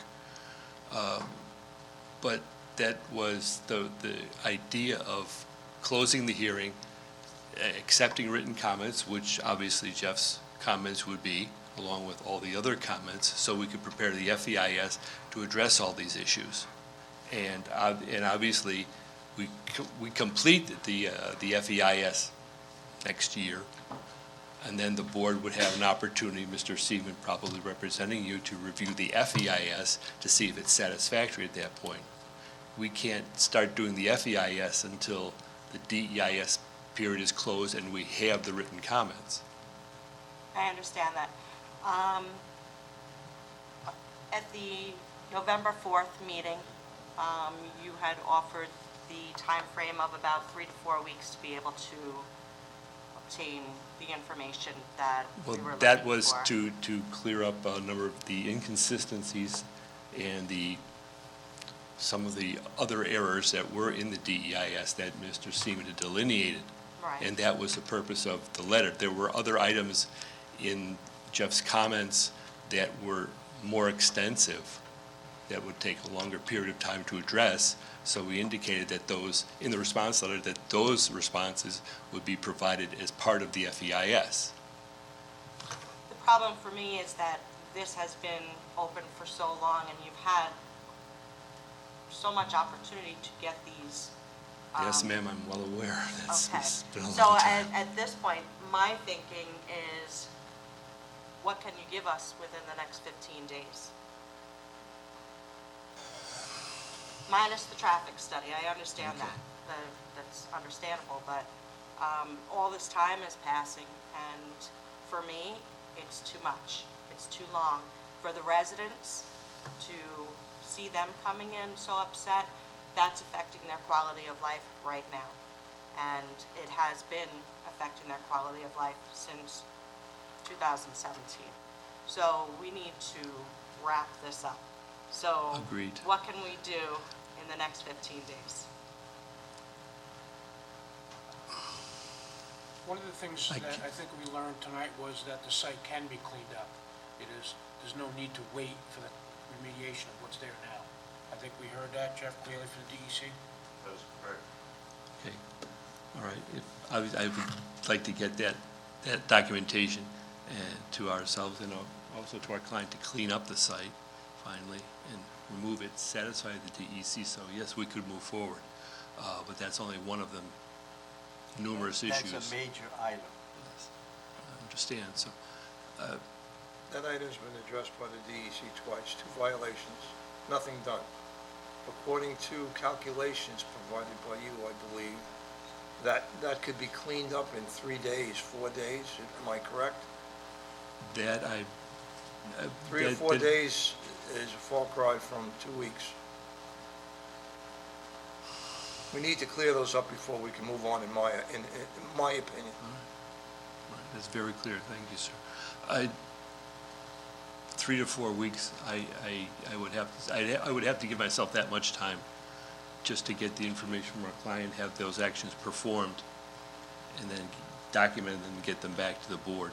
But that was the idea of closing the hearing, accepting written comments, which obviously Jeff's comments would be, along with all the other comments, so we could prepare the FEIS to address all these issues. And obviously, we complete the FEIS next year, and then the board would have an opportunity, Mr. Seaman probably representing you, to review the FEIS to see if it's satisfactory at that point. We can't start doing the FEIS until the DEIS period is closed and we have the written comments. I understand that. At the November 4th meeting, you had offered the time frame of about 3 to 4 weeks to be able to obtain the information that we were looking for. That was to clear up a number of the inconsistencies and some of the other errors that were in the DEIS that Mr. Seaman had delineated. Right. And that was the purpose of the letter. There were other items in Jeff's comments that were more extensive, that would take a longer period of time to address. So we indicated that those, in the response letter, that those responses would be provided as part of the FEIS. The problem for me is that this has been open for so long, and you've had so much opportunity to get these. Yes, ma'am, I'm well aware. Okay. It's been a long So time. at this point, my thinking is, what can you give us within the next 15 days? Minus the traffic study, I understand Okay. that. That's understandable, but all this time is passing, and for me, it's too much. It's too long. For the residents to see them coming in so upset, that's affecting their quality of life right now. And it has been affecting their quality of life since 2017. So we need to wrap this up. So Agreed. what can we do in the next 15 days? One of the things that I think we learned tonight was that the site can be cleaned up. There's no need to wait for the remediation of what's there now. I think we heard that, Jeff clearly from the DEC. That's correct. Okay, all right. I would like to get that documentation to ourselves and also to our client to clean up the site finally and remove it, satisfy the DEC. So yes, we could move forward, but that's only one of the numerous issues. That's a major item. Yes, I understand, so, That item's been addressed by the DEC twice, 2 violations, nothing done. According to calculations provided by you, I believe, that could be cleaned up in 3 days, 4 days, am I correct? that I. 3 or 4 days is a far cry from 2 weeks. We need to clear those up before we can move on, in my opinion. That's very clear, thank you, sir. 3 to 4 weeks, I would have to give myself that much time just to get the information from our client, have those actions performed, and then document them and get them back to the board.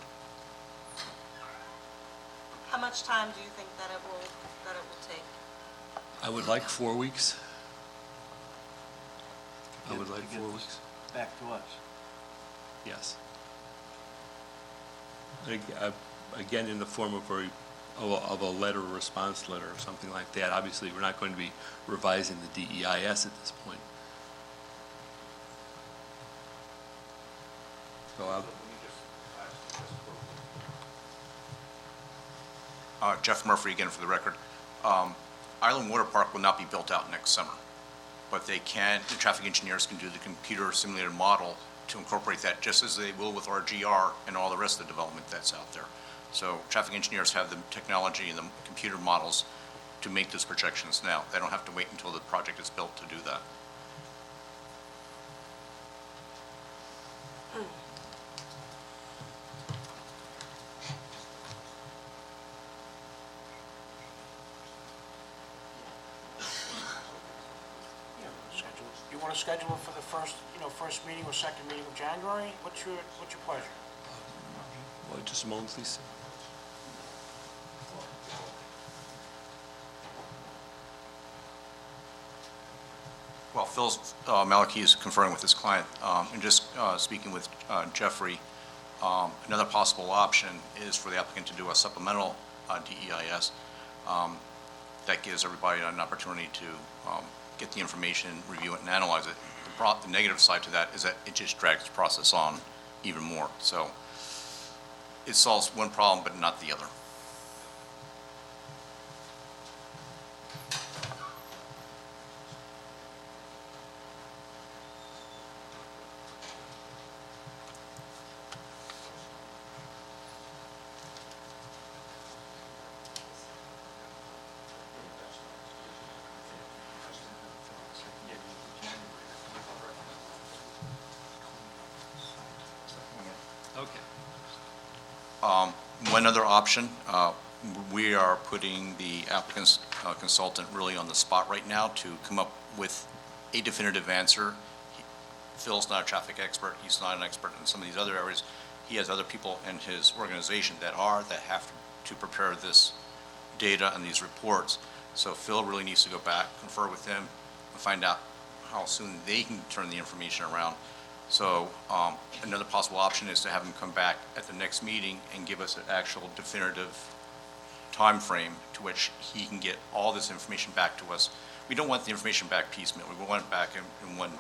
How much time do you think that it will take? I would like 4 weeks. I would To like get 4 this weeks, Back to us. yes. Again, in the form of a letter, or response letter, or something like that. Obviously, we're not going to be revising the DEIS at this point. So Jeff Murphy again for the record. Island Water Park will not be built out next summer, but the traffic engineers can do the computer simulated model to incorporate that, just as they will with RGR and all the rest of the development that's out there. So traffic engineers have the technology and the computer models to make those projections now. They don't have to wait until the project is built to do that. You want to schedule it for the first meeting or second meeting of January? What's your pleasure? well, just a moment, please. Well, Phil Malachy is conferring with his client, and just speaking with Jeffrey, another possible option is for the applicant to do a supplemental DEIS. That gives everybody an opportunity to get the information, review it, and analyze it. The negative side to that is that it just drags the process on even more. So it solves one problem, but not the other. Okay. One other option, we are putting the applicant's consultant really on the spot right now to come up with a definitive answer. Phil's not a traffic expert, he's not an expert in some of these other areas. He has other people in his organization that have to prepare this data and these reports. So Phil really needs to go back, confer with them, and find out how soon they can turn the information around. So another possible option is to have him come back at the next meeting and give us an actual definitive time frame to which he can get all this information back to us. We don't want the information back piecemeal. We want it back in one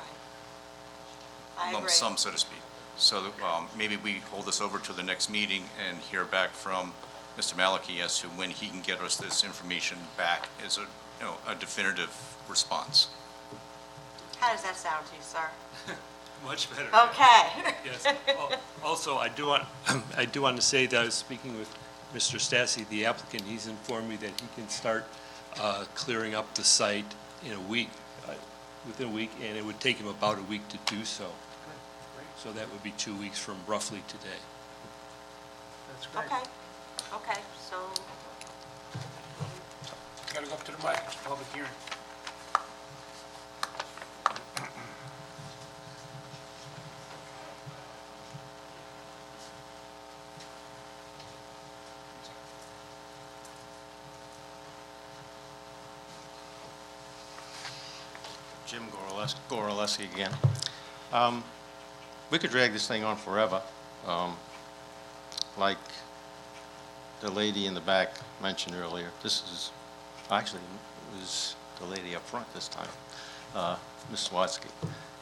I lump agree. sum, so to speak. So maybe we hold this over to the next meeting and hear back from Mr. Malachy as to when he can get us this information back as a definitive response. How does that sound to you, sir? Much better. Okay. Yes. Also, I do want to say that I was speaking with Mr. Stassi, the applicant. He's informed me that he can start clearing up the site in a week, within a week, and it would take him about a week to do so. So that would be 2 weeks from roughly today. That's great. Okay, so, Got to go up to the mic, it's a public hearing. Jim Goraleski again. We could drag this thing on forever. Like the lady in the back mentioned earlier, actually, it was the lady up front this time, Ms. Swatsky,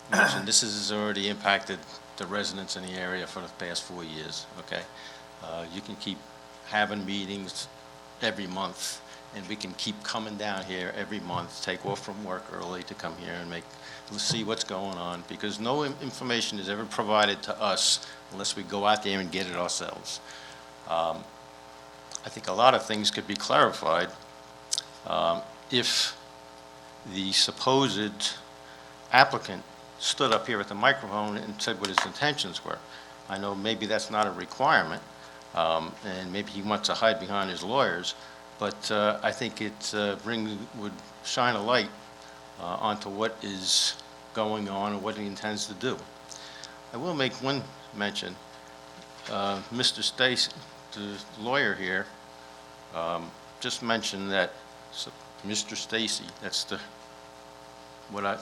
mentioned this has already impacted the residents in the area for the past 4 years, okay? You can keep having meetings every month, and we can keep coming down here every month, take off from work early to come here and see what's going on, because no information is ever provided to us unless we go out there and get it ourselves. I think a lot of things could be clarified if the supposed applicant stood up here at the microphone and said what his intentions were. I know maybe that's not a requirement, and maybe he wants to hide behind his lawyers, but I think it would shine a light onto what is going on and what he intends to do. I will make one mention. Mr. Stacy, the lawyer here, just mentioned that Mr. Stacy, that's the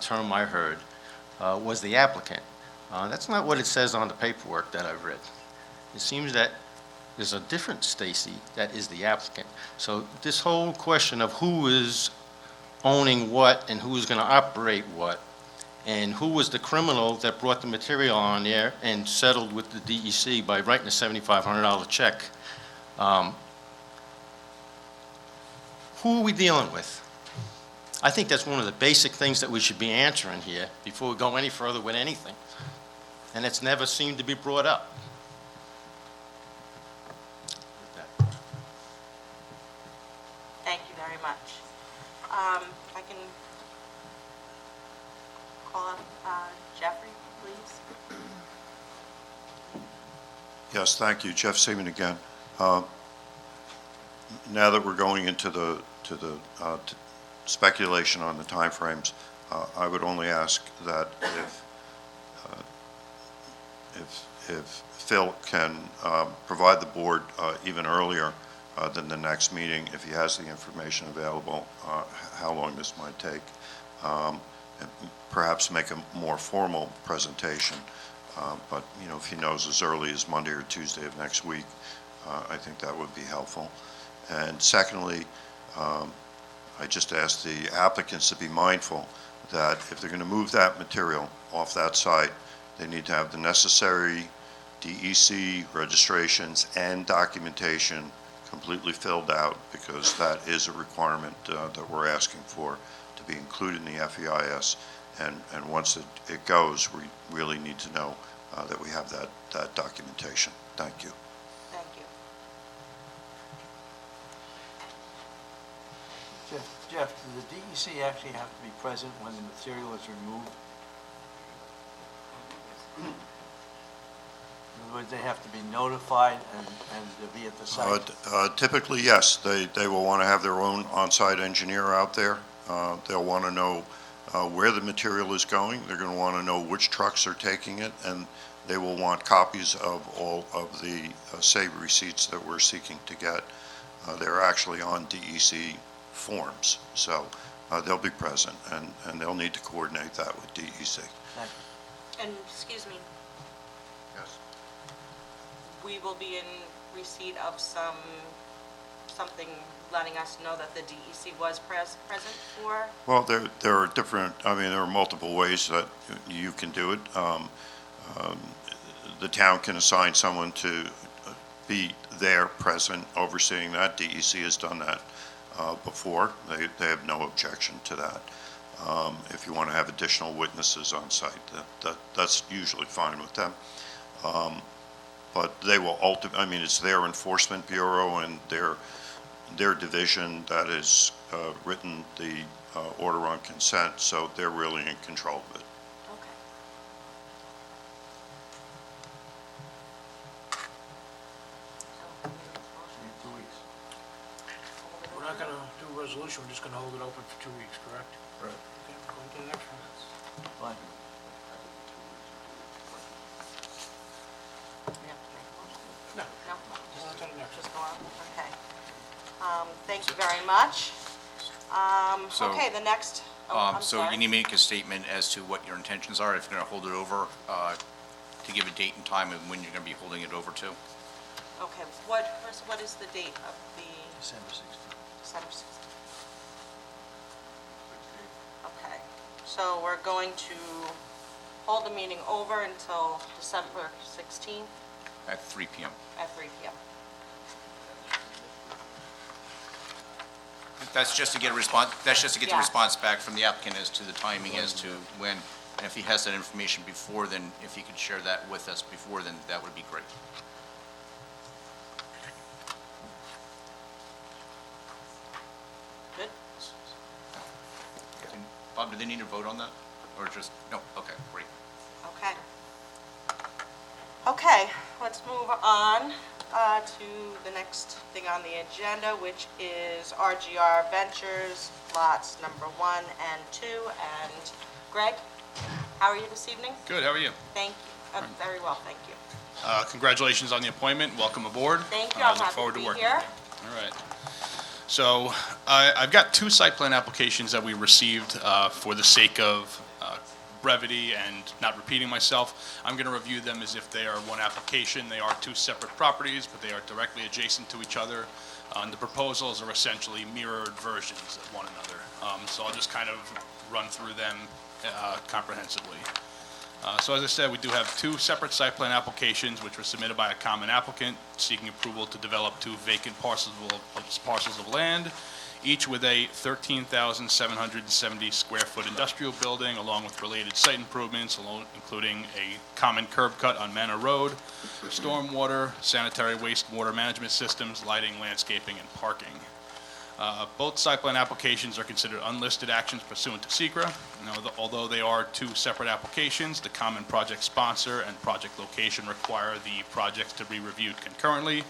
term I heard, was the applicant. That's not what it says on the paperwork that I've read. It seems that there's a different Stacy that is the applicant. So this whole question of who is owning what and who's going to operate what, and who was the criminal that brought the material on there and settled with the DEC by writing a $7,500 check, who are we dealing with? I think that's one of the basic things that we should be answering here before we go any further with anything. And it's never seemed to be brought up. Thank you very much. I can call up Jeffrey, please. Yes, thank you. Jeff Seaman again. Now that we're going into the speculation on the timeframes, I would only ask that if Phil can provide the board even earlier than the next meeting, if he has the information available, how long this might take, and perhaps make a more formal presentation. But, you know, if he knows as early as Monday or Tuesday of next week, I think that would be helpful. And secondly, I just ask the applicants to be mindful that if they're going to move that material off that site, they need to have the necessary DEC registrations and documentation completely filled out, because that is a requirement that we're asking for to be included in the FEIS. And once it goes, we really need to know that we have that documentation. Thank you. Thank you. Jeff, does the DEC actually have to be present when the material is removed? In other words, they have to be notified and to be at the site? Typically, yes. They will want to have their own on-site engineer out there. They'll want to know where the material is going. They're going to want to know which trucks are taking it, and they will want copies of all of the SAVE receipts that we're seeking to get. They're actually on DEC forms, so they'll be present, and they'll need to coordinate that with DEC. Thank you. And, excuse me, Yes. we will be in receipt of something letting us know that the DEC was present for? Well, there are different, I mean, there are multiple ways that you can do it. The town can assign someone to be there, present, overseeing that. DEC has done that before. They have no objection to that. If you want to have additional witnesses on site, that's usually fine with them. But they will ultimately, I mean, it's their enforcement bureau and their division that has written the order on consent, so they're really in control of it. Okay. In 2 weeks. We're not going to do a resolution, we're just going to hold it open for 2 weeks, correct? Right. Okay, going to the next one. Fine. We have to make a motion? No, No? we're on to the next. Just go on? Okay. Thank you very much. So- Okay, the next, oh, I'm So sorry. you need to make a statement as to what your intentions are, if you're going to hold it over, to give a date and time of when you're going to be holding it over to. Okay, first, what is the date of the December 16th. December 16th? Okay, so we're going to hold the meeting over until December 16th At 3 PM. at 3 PM. That's just to get a response, that's just to get the Yeah. response back from the applicant as to the timing as to when, and if he has that information before, then if he could share that with us before, then that would be great. Good? Bob, do they need to vote on that? Or just, no, okay, great. Okay. Okay, let's move on to the next thing on the agenda, which is RGR Ventures, lots number 1 and 2. And Greg, how are you this evening? Good, how are you? Thank you. Very well, thank you. Congratulations on the appointment, welcome aboard. Thank you, I I'm look happy forward to be working here. with you. All right. So I've got 2 site plan applications that we received for the sake of brevity and not repeating myself. I'm going to review them as if they are one application. They are 2 separate properties, but they are directly adjacent to each other. The proposals are essentially mirrored versions of one another. So I'll just kind of run through them comprehensively. So as I said, we do have 2 separate site plan applications which were submitted by a common applicant seeking approval to develop 2 vacant parcels of land, each with a 13,770 square foot industrial building along with related site improvements, including a common curb cut on Manor Road, stormwater, sanitary wastewater management systems, lighting, landscaping, and parking. Both site plan applications are considered unlisted actions pursuant to SECRA. Now, although they are 2 separate applications, the common project sponsor and project location require the projects to be reviewed concurrently,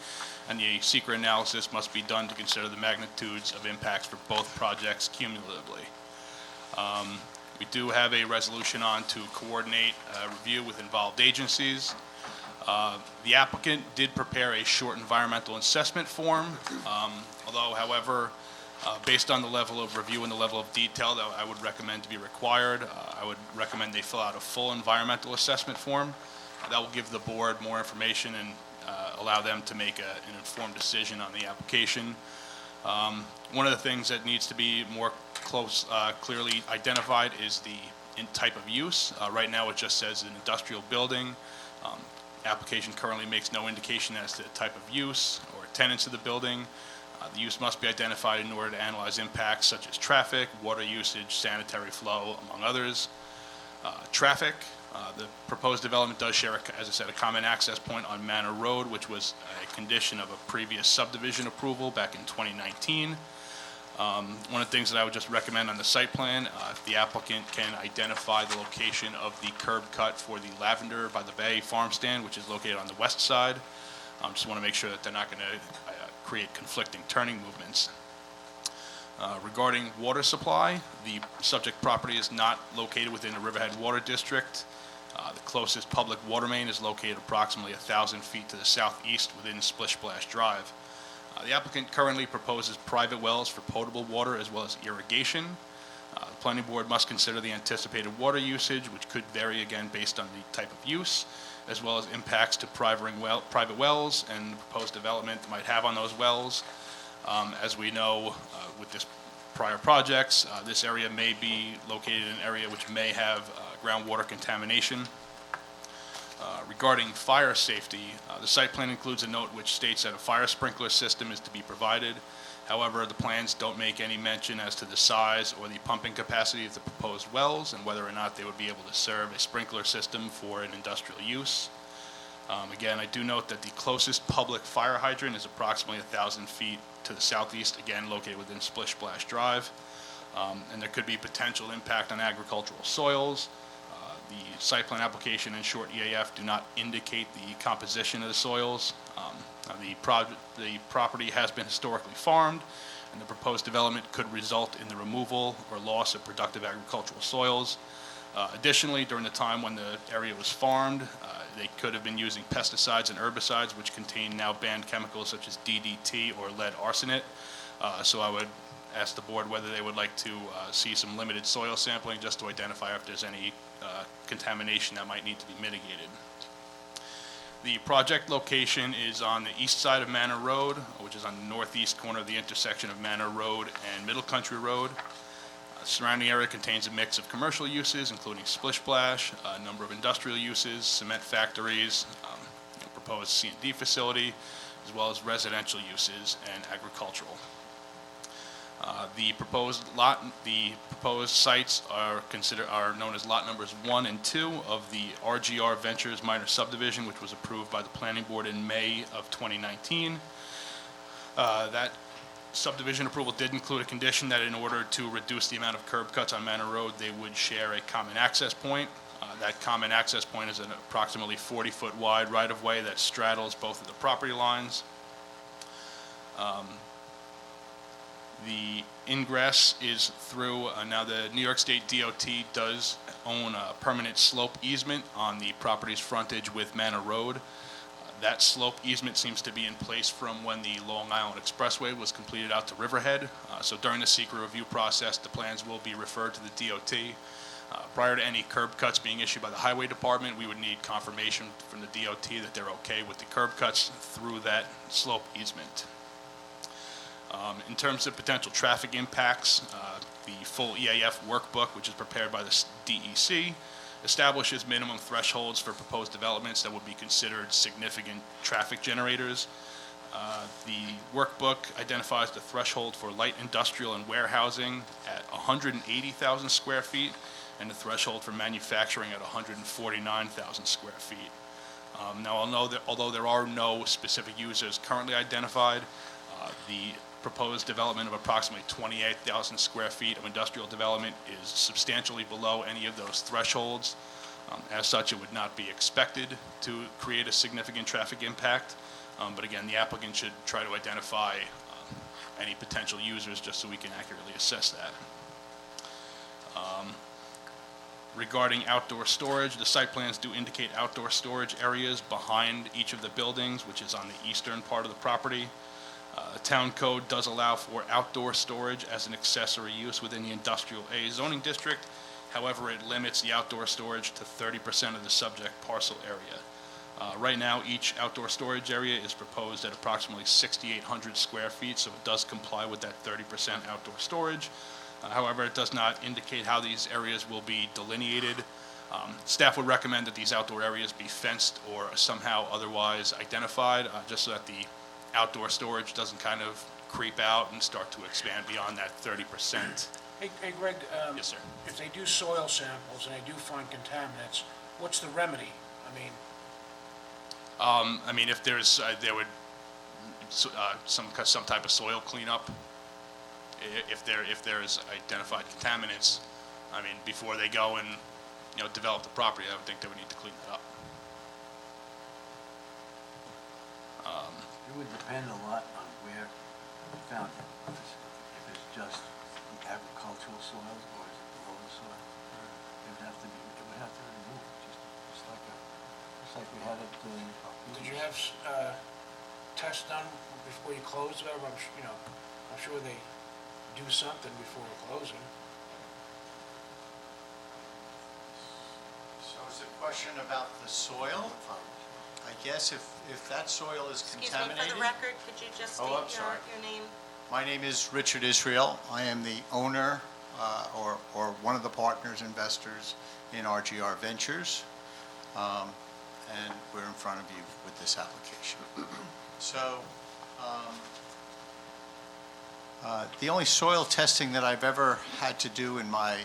and the SECRA analysis must be done to consider the magnitudes of impacts for both projects cumulatively. We do have a resolution on to coordinate review with involved agencies. The applicant did prepare a short environmental assessment form, although, however, based on the level of review and the level of detail that I would recommend to be required, I would recommend they fill out a full environmental assessment form. That will give the board more information and allow them to make an informed decision on the application. One of the things that needs to be more clearly identified is the type of use. Right now, it just says an industrial building. Application currently makes no indication as to the type of use or tenants of the building. The use must be identified in order to analyze impacts such as traffic, water usage, sanitary flow, among others. Traffic, the proposed development does share, as I said, a common access point on Manor Road, which was a condition of a previous subdivision approval back in 2019. One of the things that I would just recommend on the site plan, if the applicant can identify the location of the curb cut for the Lavender by the Bay farm stand, which is located on the west side. Just want to make sure that they're not going to create conflicting turning movements. Regarding water supply, the subject property is not located within the Riverhead Water District. The closest public water main is located approximately 1,000 feet to the southeast within Splish Splash Drive. The applicant currently proposes private wells for potable water as well as irrigation. The planning board must consider the anticipated water usage, which could vary again based on the type of use, as well as impacts to private wells and the proposed development might have on those wells. As we know, with this prior projects, this area may be located in an area which may have groundwater contamination. Regarding fire safety, the site plan includes a note which states that a fire sprinkler system is to be provided. However, the plans don't make any mention as to the size or the pumping capacity of the proposed wells and whether or not they would be able to serve a sprinkler system for an industrial use. Again, I do note that the closest public fire hydrant is approximately 1,000 feet to the southeast, again located within Splish Splash Drive. And there could be potential impact on agricultural soils. The site plan application and short EAF do not indicate the composition of the soils. The property has been historically farmed, and the proposed development could result in the removal or loss of productive agricultural soils. Additionally, during the time when the area was farmed, they could have been using pesticides and herbicides which contain now banned chemicals such as DDT or lead arsenate. So I would ask the board whether they would like to see some limited soil sampling just to identify if there's any contamination that might need to be mitigated. The project location is on the east side of Manor Road, which is on the northeast corner of the intersection of Manor Road and Middle Country Road. The surrounding area contains a mix of commercial uses, including Splish Splash, a number of industrial uses, cement factories, proposed C&D facility, as well as residential uses and agricultural. The proposed sites are known as lot numbers 1 and 2 of the RGR Ventures minor subdivision, which was approved by the planning board in May of 2019. That subdivision approval did include a condition that in order to reduce the amount of curb cuts on Manor Road, they would share a common access point. That common access point is an approximately 40-foot wide right-of-way that straddles both of the property lines. The ingress is through, now the New York State DOT does own a permanent slope easement on the property's frontage with Manor Road. That slope easement seems to be in place from when the Long Island Expressway was completed out to Riverhead. So during the secret review process, the plans will be referred to the DOT. Prior to any curb cuts being issued by the Highway Department, we would need confirmation from the DOT that they're okay with the curb cuts through that slope easement. In terms of potential traffic impacts, the full EAF workbook, which is prepared by the DEC, establishes minimum thresholds for proposed developments that would be considered significant traffic generators. The workbook identifies the threshold for light industrial and warehousing at 180,000 square feet, and the threshold for manufacturing at 149,000 square feet. Now, although there are no specific users currently identified, the proposed development of approximately 28,000 square feet of industrial development is substantially below any of those thresholds. As such, it would not be expected to create a significant traffic impact. But again, the applicant should try to identify any potential users just so we can accurately assess that. Regarding outdoor storage, the site plans do indicate outdoor storage areas behind each of the buildings, which is on the eastern part of the property. The town code does allow for outdoor storage as an accessory use within the Industrial A zoning district. However, it limits the outdoor storage to 30% of the subject parcel area. Right now, each outdoor storage area is proposed at approximately 6,800 square feet, so it does comply with that 30% outdoor storage. However, it does not indicate how these areas will be delineated. Staff would recommend that these outdoor areas be fenced or somehow otherwise identified, just so that the outdoor storage doesn't kind of creep out and start to expand beyond that 30%. Hey, Greg, Yes, sir. if they do soil samples and they do find contaminants, what's the remedy? I mean, if there's, there would, some type of soil cleanup. If there's identified contaminants, I mean, before they go and, develop the property, I would think they would need to clean that up. It would depend a lot on where you found it. If it's just the agricultural soils or is it below the soil? It would have to be removed, just like we had it. Did you have tests done before you closed it? I'm sure they do something before closing. So is the question about the soil? I guess if that soil is contaminated... Excuse me, for the record, could you just state I'm sorry. your name? My name is Richard Israel. I am the owner or one of the partners, investors in RGR Ventures. And we're in front of you with this application. So the only soil testing that I've ever had to do in my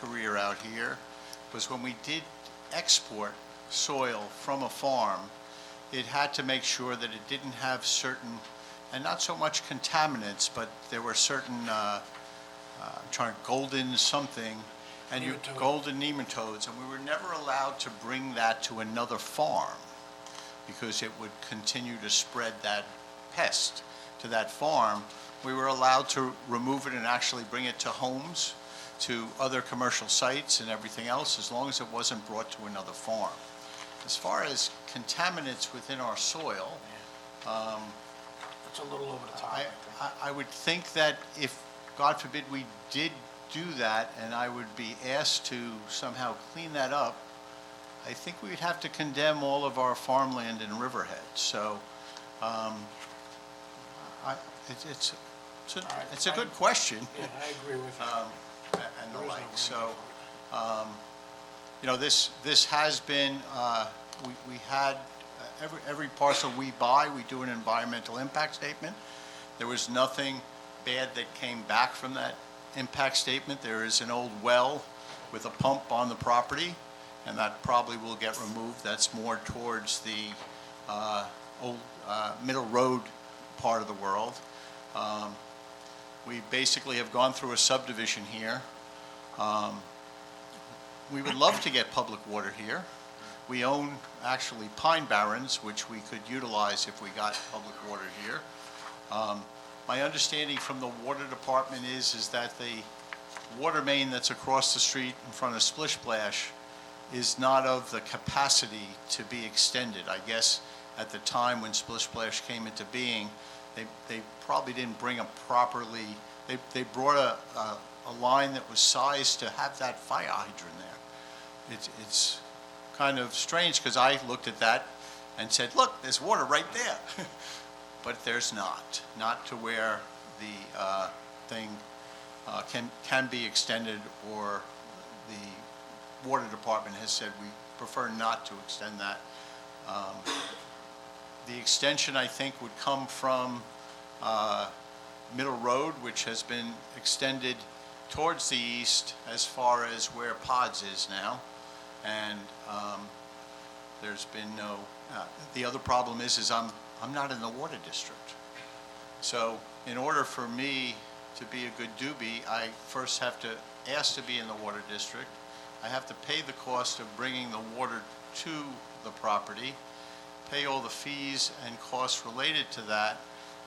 career out here was when we did export soil from a farm. It had to make sure that it didn't have certain, and not so much contaminants, but there were certain, golden something, and golden nematodes, and we were never allowed to bring that to another farm because it would continue to spread that pest to that farm. We were allowed to remove it and actually bring it to homes, to other commercial sites and everything else, as long as it wasn't brought to another farm. As far as contaminants within our soil, It's a little over the top. I would think that if, God forbid, we did do that and I would be asked to somehow clean that up, I think we'd have to condemn all of our farmland in Riverhead. So it's a good question. Yeah, I agree with you. And the like. So, this has been, we had, every parcel we buy, we do an environmental impact statement. There was nothing bad that came back from that impact statement. There is an old well with a pump on the property, and that probably will get removed. That's more towards the old Middle Road part of the world. We basically have gone through a subdivision here. We would love to get public water here. We own actually Pine Barrens, which we could utilize if we got public water here. My understanding from the water department is that the water main that's across the street in front of Splish Splash is not of the capacity to be extended. I guess at the time when Splish Splash came into being, they probably didn't bring up properly, they brought a line that was sized to have that fire hydrant there. It's kind of strange, because I looked at that and said, look, there's water right there. But there's not to where the thing can be extended, or the water department has said we prefer not to extend that. The extension, I think, would come from Middle Road, which has been extended towards the east as far as where Pods is now. And there's been no, the other problem is I'm not in the water district. So in order for me to be a good doobie, I first have to ask to be in the water district. I have to pay the cost of bringing the water to the property, pay all the fees and costs related to that.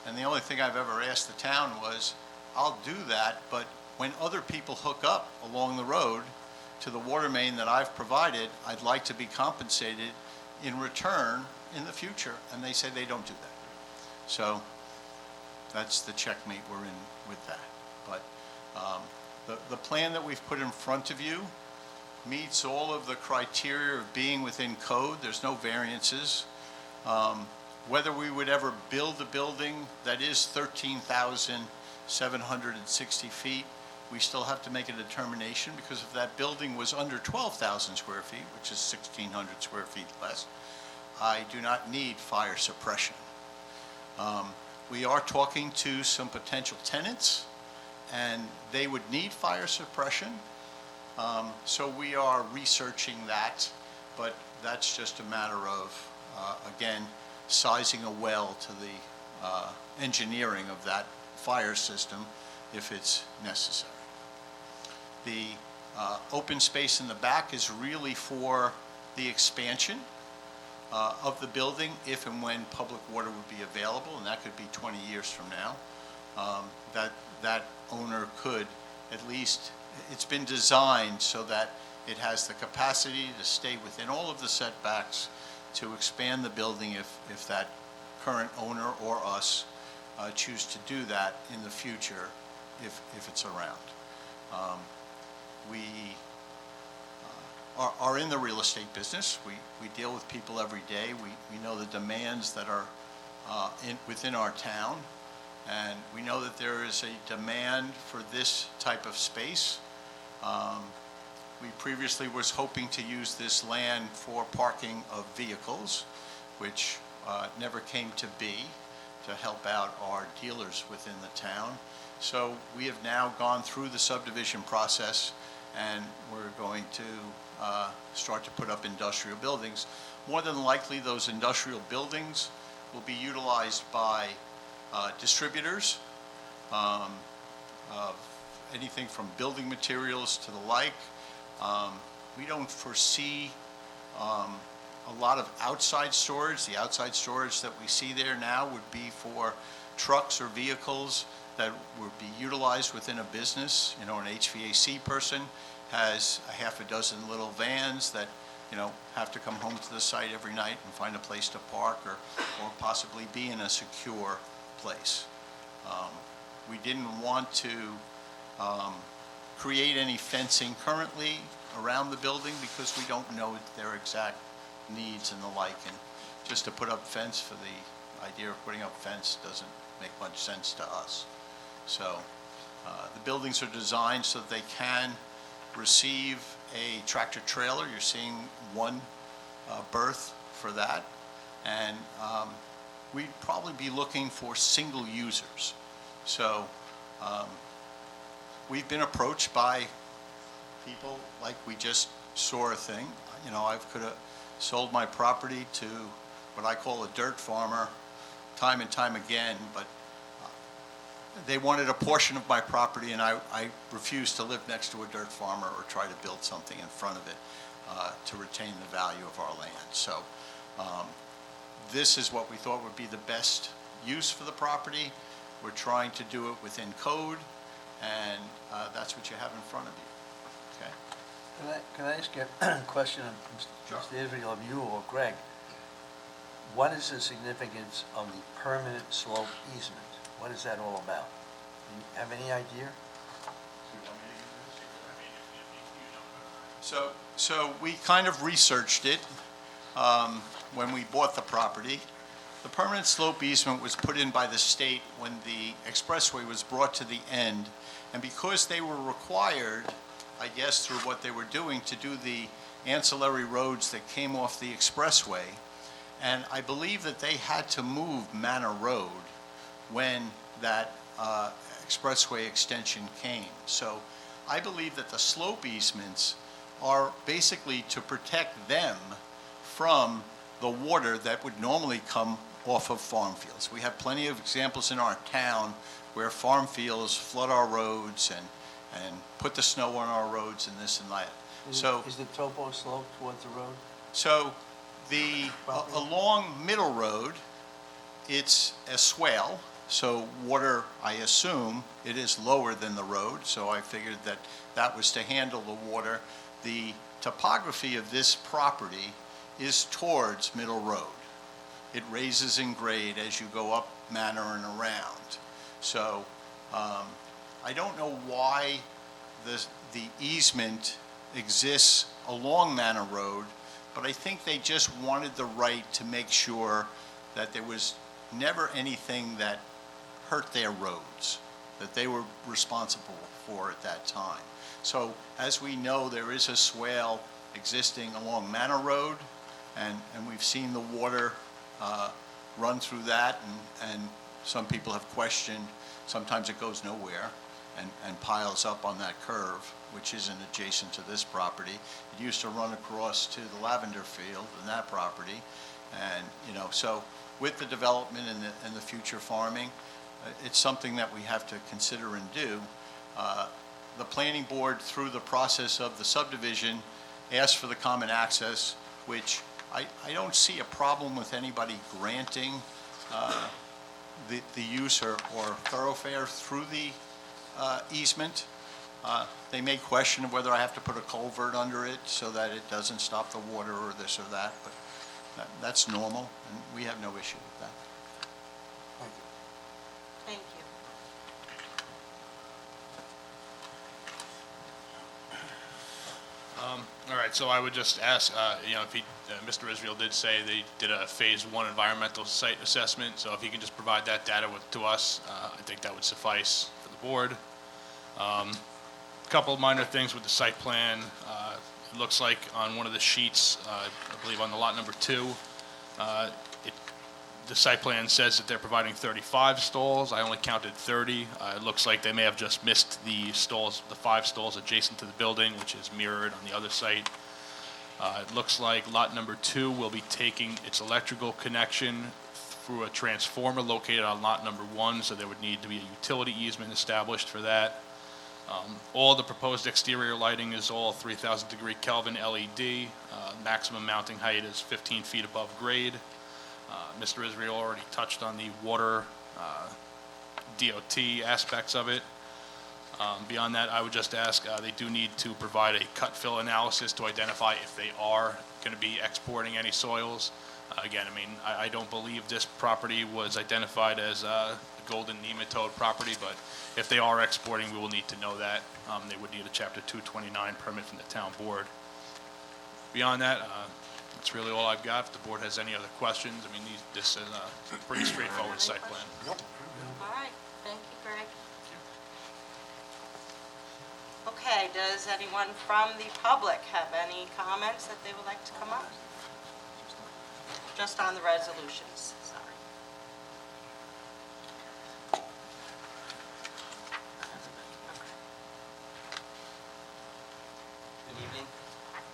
And the only thing I've ever asked the town was, I'll do that, but when other people hook up along the road to the water main that I've provided, I'd like to be compensated in return in the future. And they say they don't do that. So that's the checkmate we're in with that. But the plan that we've put in front of you meets all of the criteria of being within code. There's no variances. Whether we would ever build a building that is 13,760 feet, we still have to make a determination, because if that building was under 12,000 square feet, which is 1,600 square feet less, I do not need fire suppression. We are talking to some potential tenants, and they would need fire suppression. So we are researching that, but that's just a matter of, again, sizing a well to the engineering of that fire system if it's necessary. The open space in the back is really for the expansion of the building, if and when public water would be available, and that could be 20 years from now. That owner could at least, it's been designed so that it has the capacity to stay within all of the setbacks to expand the building if that current owner or us choose to do that in the future, if it's around. We are in the real estate business. We deal with people every day. We know the demands that are within our town, and we know that there is a demand for this type of space. We previously was hoping to use this land for parking of vehicles, which never came to be, to help out our dealers within the town. So we have now gone through the subdivision process, and we're going to start to put up industrial buildings. More than likely, those industrial buildings will be utilized by distributors of anything from building materials to the like. We don't foresee a lot of outside storage. The outside storage that we see there now would be for trucks or vehicles that would be utilized within a business. You know, an HVAC person has a half a dozen little vans that, you know, have to come home to the site every night and find a place to park, or possibly be in a secure place. We didn't want to create any fencing currently around the building, because we don't know their exact needs and the like. And just to put up fence for the idea of putting up fence doesn't make much sense to us. So the buildings are designed so that they can receive a tractor trailer. You're seeing one berth for that. And we'd probably be looking for single users. So we've been approached by people, like we just saw a thing. You know, I could have sold my property to what I call a dirt farmer time and time again, but they wanted a portion of my property, and I refused to live next to a dirt farmer or try to build something in front of it to retain the value of our land. So this is what we thought would be the best use for the property. We're trying to do it within code, and that's what you have in front of you. Okay? Can I ask you a question of Mr. Israel, of you or Greg? What is the significance of the permanent slope easement? What is that all about? Do you have any idea? So we kind of researched it when we bought the property. The permanent slope easement was put in by the state when the expressway was brought to the end. And because they were required, I guess through what they were doing, to do the ancillary roads that came off the expressway, and I believe that they had to move Manor Road when that expressway extension came. So I believe that the slope easements are basically to protect them from the water that would normally come off of farm fields. We have plenty of examples in our town where farm fields flood our roads and put the snow on our roads and this and that. Is the topo slope towards the road? So along Middle Road, it's a swale, so water, I assume, it is lower than the road, so I figured that that was to handle the water. The topography of this property is towards Middle Road. It raises in grade as you go up Manor and around. So I don't know why the easement exists along Manor Road, but I think they just wanted the right to make sure that there was never anything that hurt their roads, that they were responsible for at that time. So as we know, there is a swale existing along Manor Road, and we've seen the water run through that, and some people have questioned, sometimes it goes nowhere and piles up on that curve, which isn't adjacent to this property. It used to run across to the lavender field in that property, and, you know, so with the development and the future farming, it's something that we have to consider and do. The planning board, through the process of the subdivision, asked for the common access, which I don't see a problem with anybody granting the use or thoroughfare through the easement. They may question whether I have to put a culvert under it so that it doesn't stop the water or this or that, but that's normal, and we have no issue with that. Thank you. All right, so I would just ask, if Mr. Israel did say they did a Phase 1 environmental site assessment, so if he can just provide that data to us, I think that would suffice for the board. Couple of minor things with the site plan. It looks like on one of the sheets, I believe on the lot number 2, the site plan says that they're providing 35 stalls. I only counted 30. It looks like they may have just missed the stalls, the 5 stalls adjacent to the building, which is mirrored on the other site. It looks like lot number 2 will be taking its electrical connection through a transformer located on lot number 1, so there would need to be a utility easement established for that. All the proposed exterior lighting is all 3,000 degree Kelvin LED. Maximum mounting height is 15 feet above grade. Mr. Israel already touched on the water DOT aspects of it. Beyond that, I would just ask, they do need to provide a cut fill analysis to identify if they are going to be exporting any soils. Again, I mean, I don't believe this property was identified as a golden nematode property, but if they are exporting, we will need to know that. They would need a Chapter 229 permit from the town board. Beyond that, that's really all I've got. If the board has any other questions, I mean, this is a pretty straightforward site plan. All right, thank you, Greg. Okay, does anyone from the public have any comments that they would like to come up? Just on the resolutions, sorry. Good evening.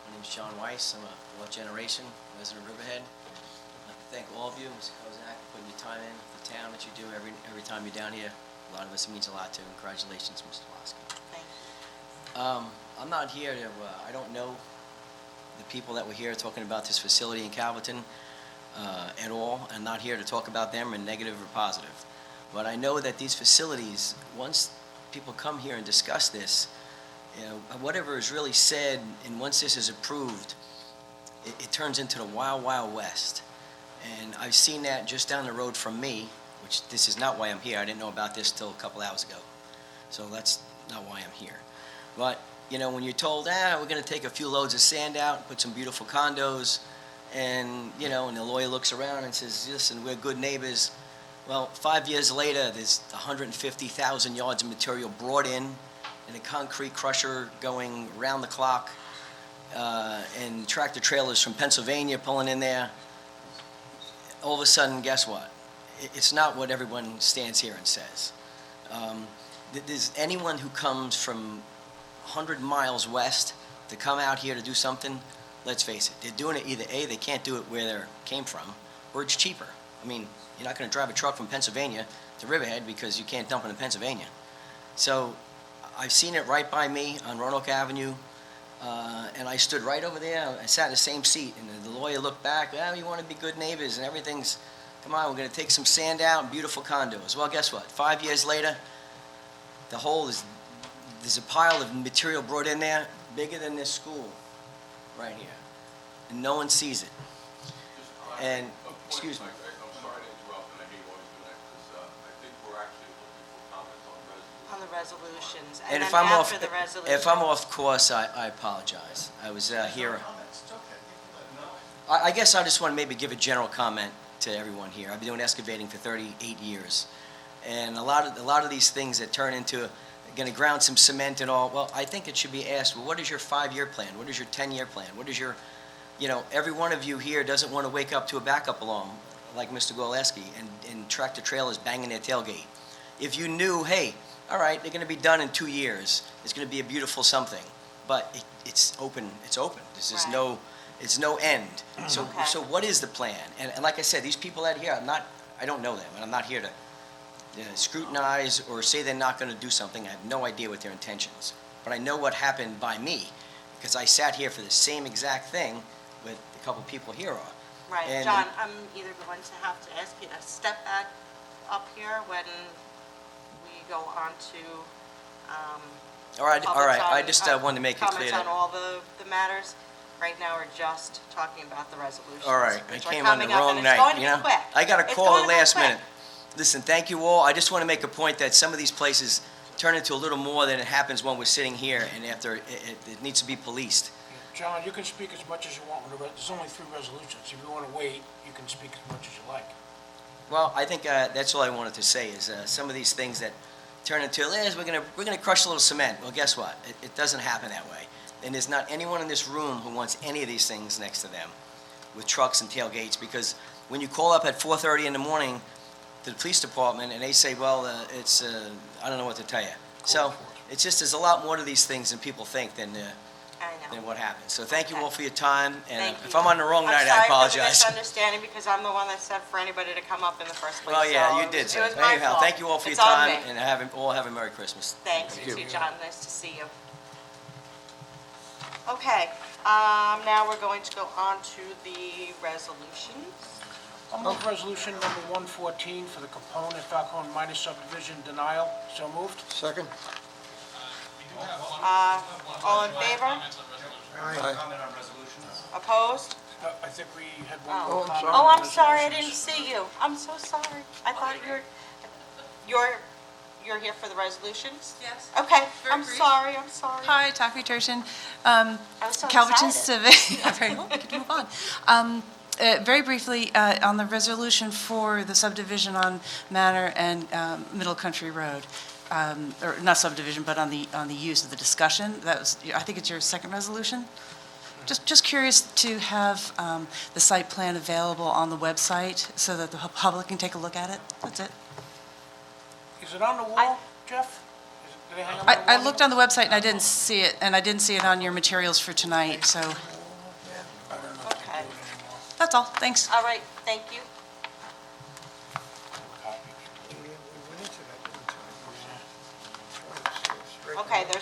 My name is John Weiss. I'm a fourth generation resident of Riverhead. I'd like to thank all of you, Mr. Kozak, for putting your time in, the town that you do every time you're down here A lot of us, it means a lot to. Congratulations, Mr. Lasky. Thank you. I'm not here to, I don't know the people that were here talking about this facility in Calverton at all. I'm not here to talk about them in negative or positive. But I know that these facilities, once people come here and discuss this, you know, whatever is really said, and once this is approved, it turns into the wild, wild west. And I've seen that just down the road from me, which this is not why I'm here. I didn't know about this till a couple hours ago. So that's not why I'm here. But, you know, when you're told, we're going to take a few loads of sand out, put some beautiful condos, and, you know, and the lawyer looks around and says, listen, we're good neighbors. Well, 5 years later, there's 150,000 yards of material brought in a concrete crusher going round the clock, and tractor trailers from Pennsylvania pulling in there. All of a sudden, guess what? It's not what everyone stands here and says. There's anyone who comes from 100 miles west to come out here to do something, let's face it, they're doing it either A, they can't do it where they came from, or it's cheaper. I mean, you're not going to drive a truck from Pennsylvania to Riverhead because you can't dump it in Pennsylvania. So I've seen it right by me on Roanoke Avenue, and I stood right over there. I sat in the same seat, and the lawyer looked back, you want to be good neighbors, and everything's, come on, we're going to take some sand out and beautiful condos. Well, guess what? 5 years later, the hole is, there's a pile of material brought in there bigger than this school right here, and no one sees it. And, excuse me. I'm sorry to interrupt, and I hate always do that, because I think we're actually looking for comments on resolutions. On the resolutions, and if then I'm off, after the resolution. if I'm off course, I apologize. I was here. I guess I just want to maybe give a general comment to everyone here. I've been doing excavating for 38 years, and a lot of these things that turn into going to ground some cement and all. Well, I think it should be asked. Well, what is your 5-year plan? What is your 10-year plan? What is your, you know, every one of you here doesn't want to wake up to a backup alarm like Mr. Gorleski and tractor trailers banging their tailgate. If you knew, hey, all right, they're going to be done in 2 years. It's going to be a beautiful something, but it's open. It's open. There's just it's no end. So, Okay. so what is the plan? And like I said, these people out here, I don't know them, and I'm not here to scrutinize or say they're not going to do something. I have no idea what their intentions. But I know what happened by me, because I sat here for the same exact thing with a couple people here are. Right, And- John, I'm either going to have to ask you to step back up here when we go on to, All right. comments I on- just wanted to make it clear comments on that. all the matters. Right now, we're just talking about the resolutions. All right, I which are came on the coming up, wrong and it's night, going to you be know? quick. I got a It's call going at to be last quick. minute. Listen, thank you all. I just want to make a point that some of these places turn into a little more than it happens when we're sitting here, and after, it needs to be policed. John, you can speak as much as you want. There's only 3 resolutions. If you want to wait, you can speak as much as you like. Well, I think that's all I wanted to say, is some of these things that turn into, we're gonna crush a little cement. Well, guess what? It doesn't happen that way. And there's not anyone in this room who wants any of these things next to them with trucks and tailgates, because when you call up at 4:30 in the morning to the police department and they say, well, it's, I don't know what to tell you. So it's just, there's a lot more to these things than people think than I know. what happens. So thank you all for your time, and Thank if you. I'm on the wrong night, I I'm sorry for the apologize. misunderstanding, because I'm the one that said for anybody to come up in the first place. Well, yeah, so you did, it sir. was my Anyhow, fault. thank you all for your It's on time, me. and all have a Merry Christmas. Thanks, you too, John. Nice to see you. Okay, now we're going to go on to the resolutions. I'll move resolution number 114 for the Capone and Falcone minor subdivision denial. So moved. Second? All in favor? Opposed? I think we had one Oh, more I'm comment. sorry. Oh, on I'm sorry, I didn't resolutions. see you. I'm so sorry. I thought you're here for the resolutions? Yes. Okay, Very I'm brief. sorry. Hi, Taki Turshin. I was so Calverton excited. Civic, I'm very, we could move on. Very briefly, on the resolution for the subdivision on Manor and Middle Country Road, or not subdivision, but on the use of the discussion, that was, I think it's your second resolution? Just curious to have the site plan available on the website so that the public can take a look at it. That's it. Is it on the wall, Jeff? Did they hang on the wall? I looked on the website and I didn't see it, and I didn't see it on your materials for tonight, so Okay, that's all. Thanks. all right, thank you.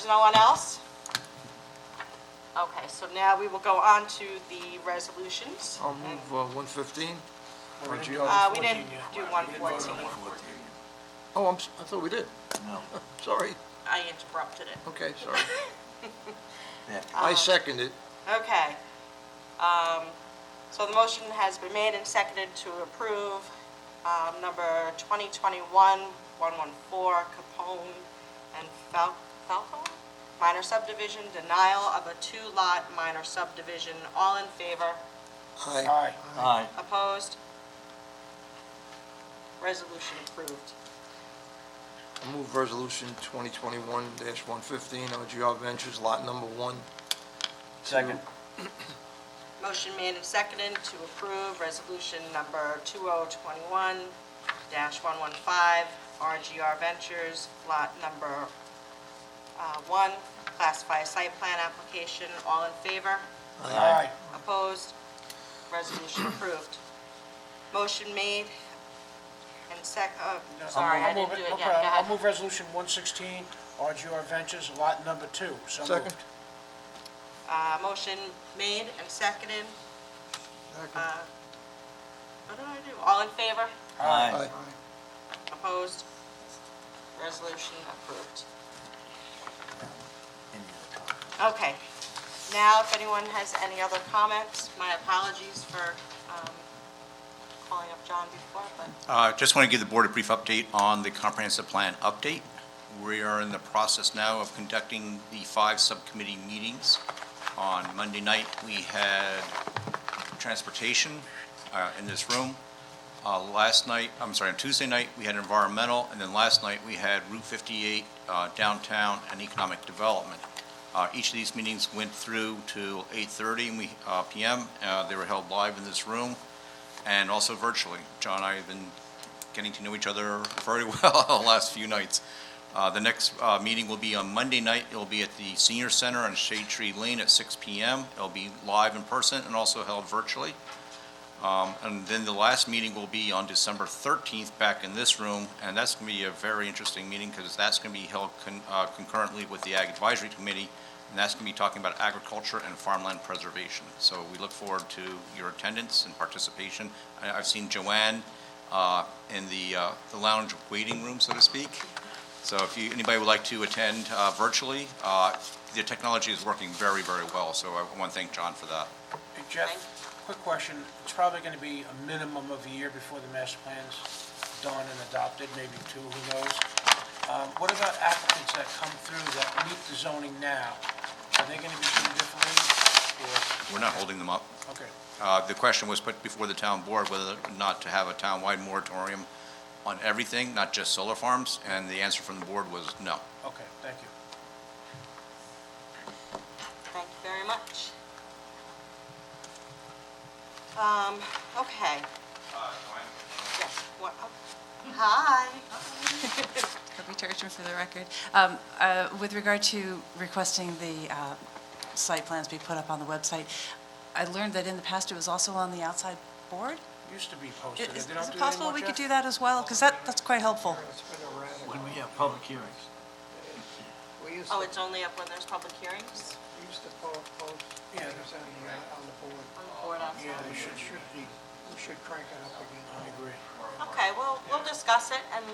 no one else? Okay, so now we will go on to the resolutions. I'll move 115. We didn't do We didn't do 114. Oh, I thought we did. No. Sorry. I interrupted it. Okay, sorry. Yeah. I second it. Okay. So the motion has been made and seconded to approve number 2021-114 Capone and Falcone? Minor subdivision, denial of a two-lot minor subdivision. All in favor? Aye. Aye. Opposed? Resolution approved. I move resolution 2021-115, LGR Ventures, lot number 1. Second. Motion made and seconded to approve resolution number 2021-115, RGR Ventures, lot number 1, classify a site plan application. All in favor? Aye. Opposed? Resolution approved. Motion made and sorry, I didn't do it yet. Go ahead. I'll move resolution 116, RGR Ventures, lot number 2. So moved. Second. Motion made and seconded. What did I do? All in favor? Aye. Opposed? Resolution approved. Okay. Now, if anyone has any other comments, my apologies for calling up John before, but Just want to give the board a brief update on the comprehensive plan update. We are in the process now of conducting the 5 subcommittee meetings. On Monday night, we had transportation in this room. On Tuesday night, we had environmental, and then last night, we had Route 58 downtown and economic development. Each of these meetings went through to 8:30 p.m. They were held live in this room and also virtually. John and I have been getting to know each other very well the last few nights. The next meeting will be on Monday night. It will be at the Senior Center on Shade Tree Lane at 6 p.m. It'll be live in person and also held virtually. And then the last meeting will be on December 13th back in this room, and that's going to be a very interesting meeting because that's going to be held concurrently with the Ag Advisory Committee, and that's going to be talking about agriculture and farmland preservation. So we look forward to your attendance and participation. I've seen Joanne in the lounge waiting room, so to speak. So if anybody would like to attend virtually, the technology is working very, very well, so I want to thank John for that. Hey, Jeff, quick question. It's probably going to be a minimum of a year before the master plan's done and adopted, maybe 2, who knows? What about applicants that come through that meet the zoning now? Are they going to be treated differently? We're not holding them up. Okay. The question was put before the town board whether or not to have a town-wide moratorium on everything, not just solar farms, and the answer from the board was no. Okay, thank you. thank you very much. Okay. Yes, what, hi. Kirby Turchman for the record. With regard to requesting the site plans be put up on the website, I learned that in the past it was also on the outside board. Used to be posted. Is They don't it do that possible anymore, we could Jeff? do that as well? Because that's quite helpful. When we have public hearings. Oh, it's only up when there's public hearings? We used to post Yeah. things on the board. On the board outside? Yeah, We should crank it up again. I agree. Okay, well, we'll discuss it and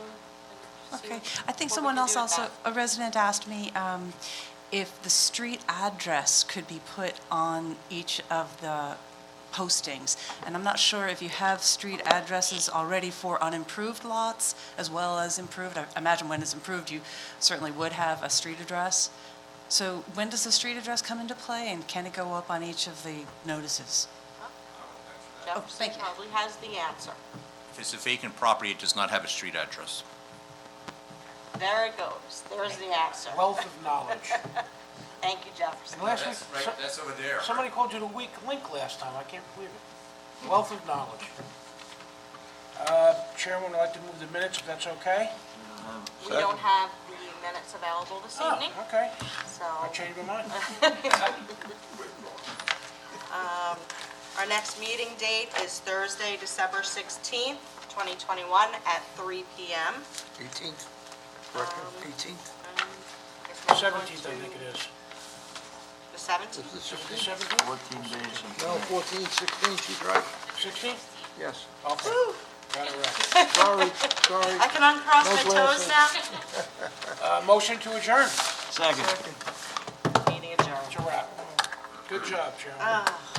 see Okay. I think what we someone can else do with also, that. a resident asked me if the street address could be put on each of the postings. And I'm not sure if you have street addresses already for unimproved lots as well as improved. I imagine when it's improved, you certainly would have a street address. So when does the street address come into play, and can it go up on each of the notices? Jefferson thank you. probably has the answer. If it's a vacant property, it does not have a street address. There it goes. There's the answer. Wealth of knowledge. Thank you, Jefferson. And last week, That's over there. somebody called you the weak link last time. I can't believe it. Wealth of knowledge. Chairman would like to move the minutes, if that's okay? We don't have the minutes available this evening, Oh, okay. so. I changed my mind. Our next meeting date is Thursday, December 16th, 2021, at 3 p.m. 18th, correct, 18th? Is The 17th, I think it is. The 17th? Is it The 16th? 17th? 14 days. No, 14, 16, she's right. 16th? Yes. Okay. Woo! Got it right. Sorry. I can uncross No my toes glasses. now? Motion to adjourn. Second. Meeting adjourned. It's a wrap. Good job, Chairman. Ah.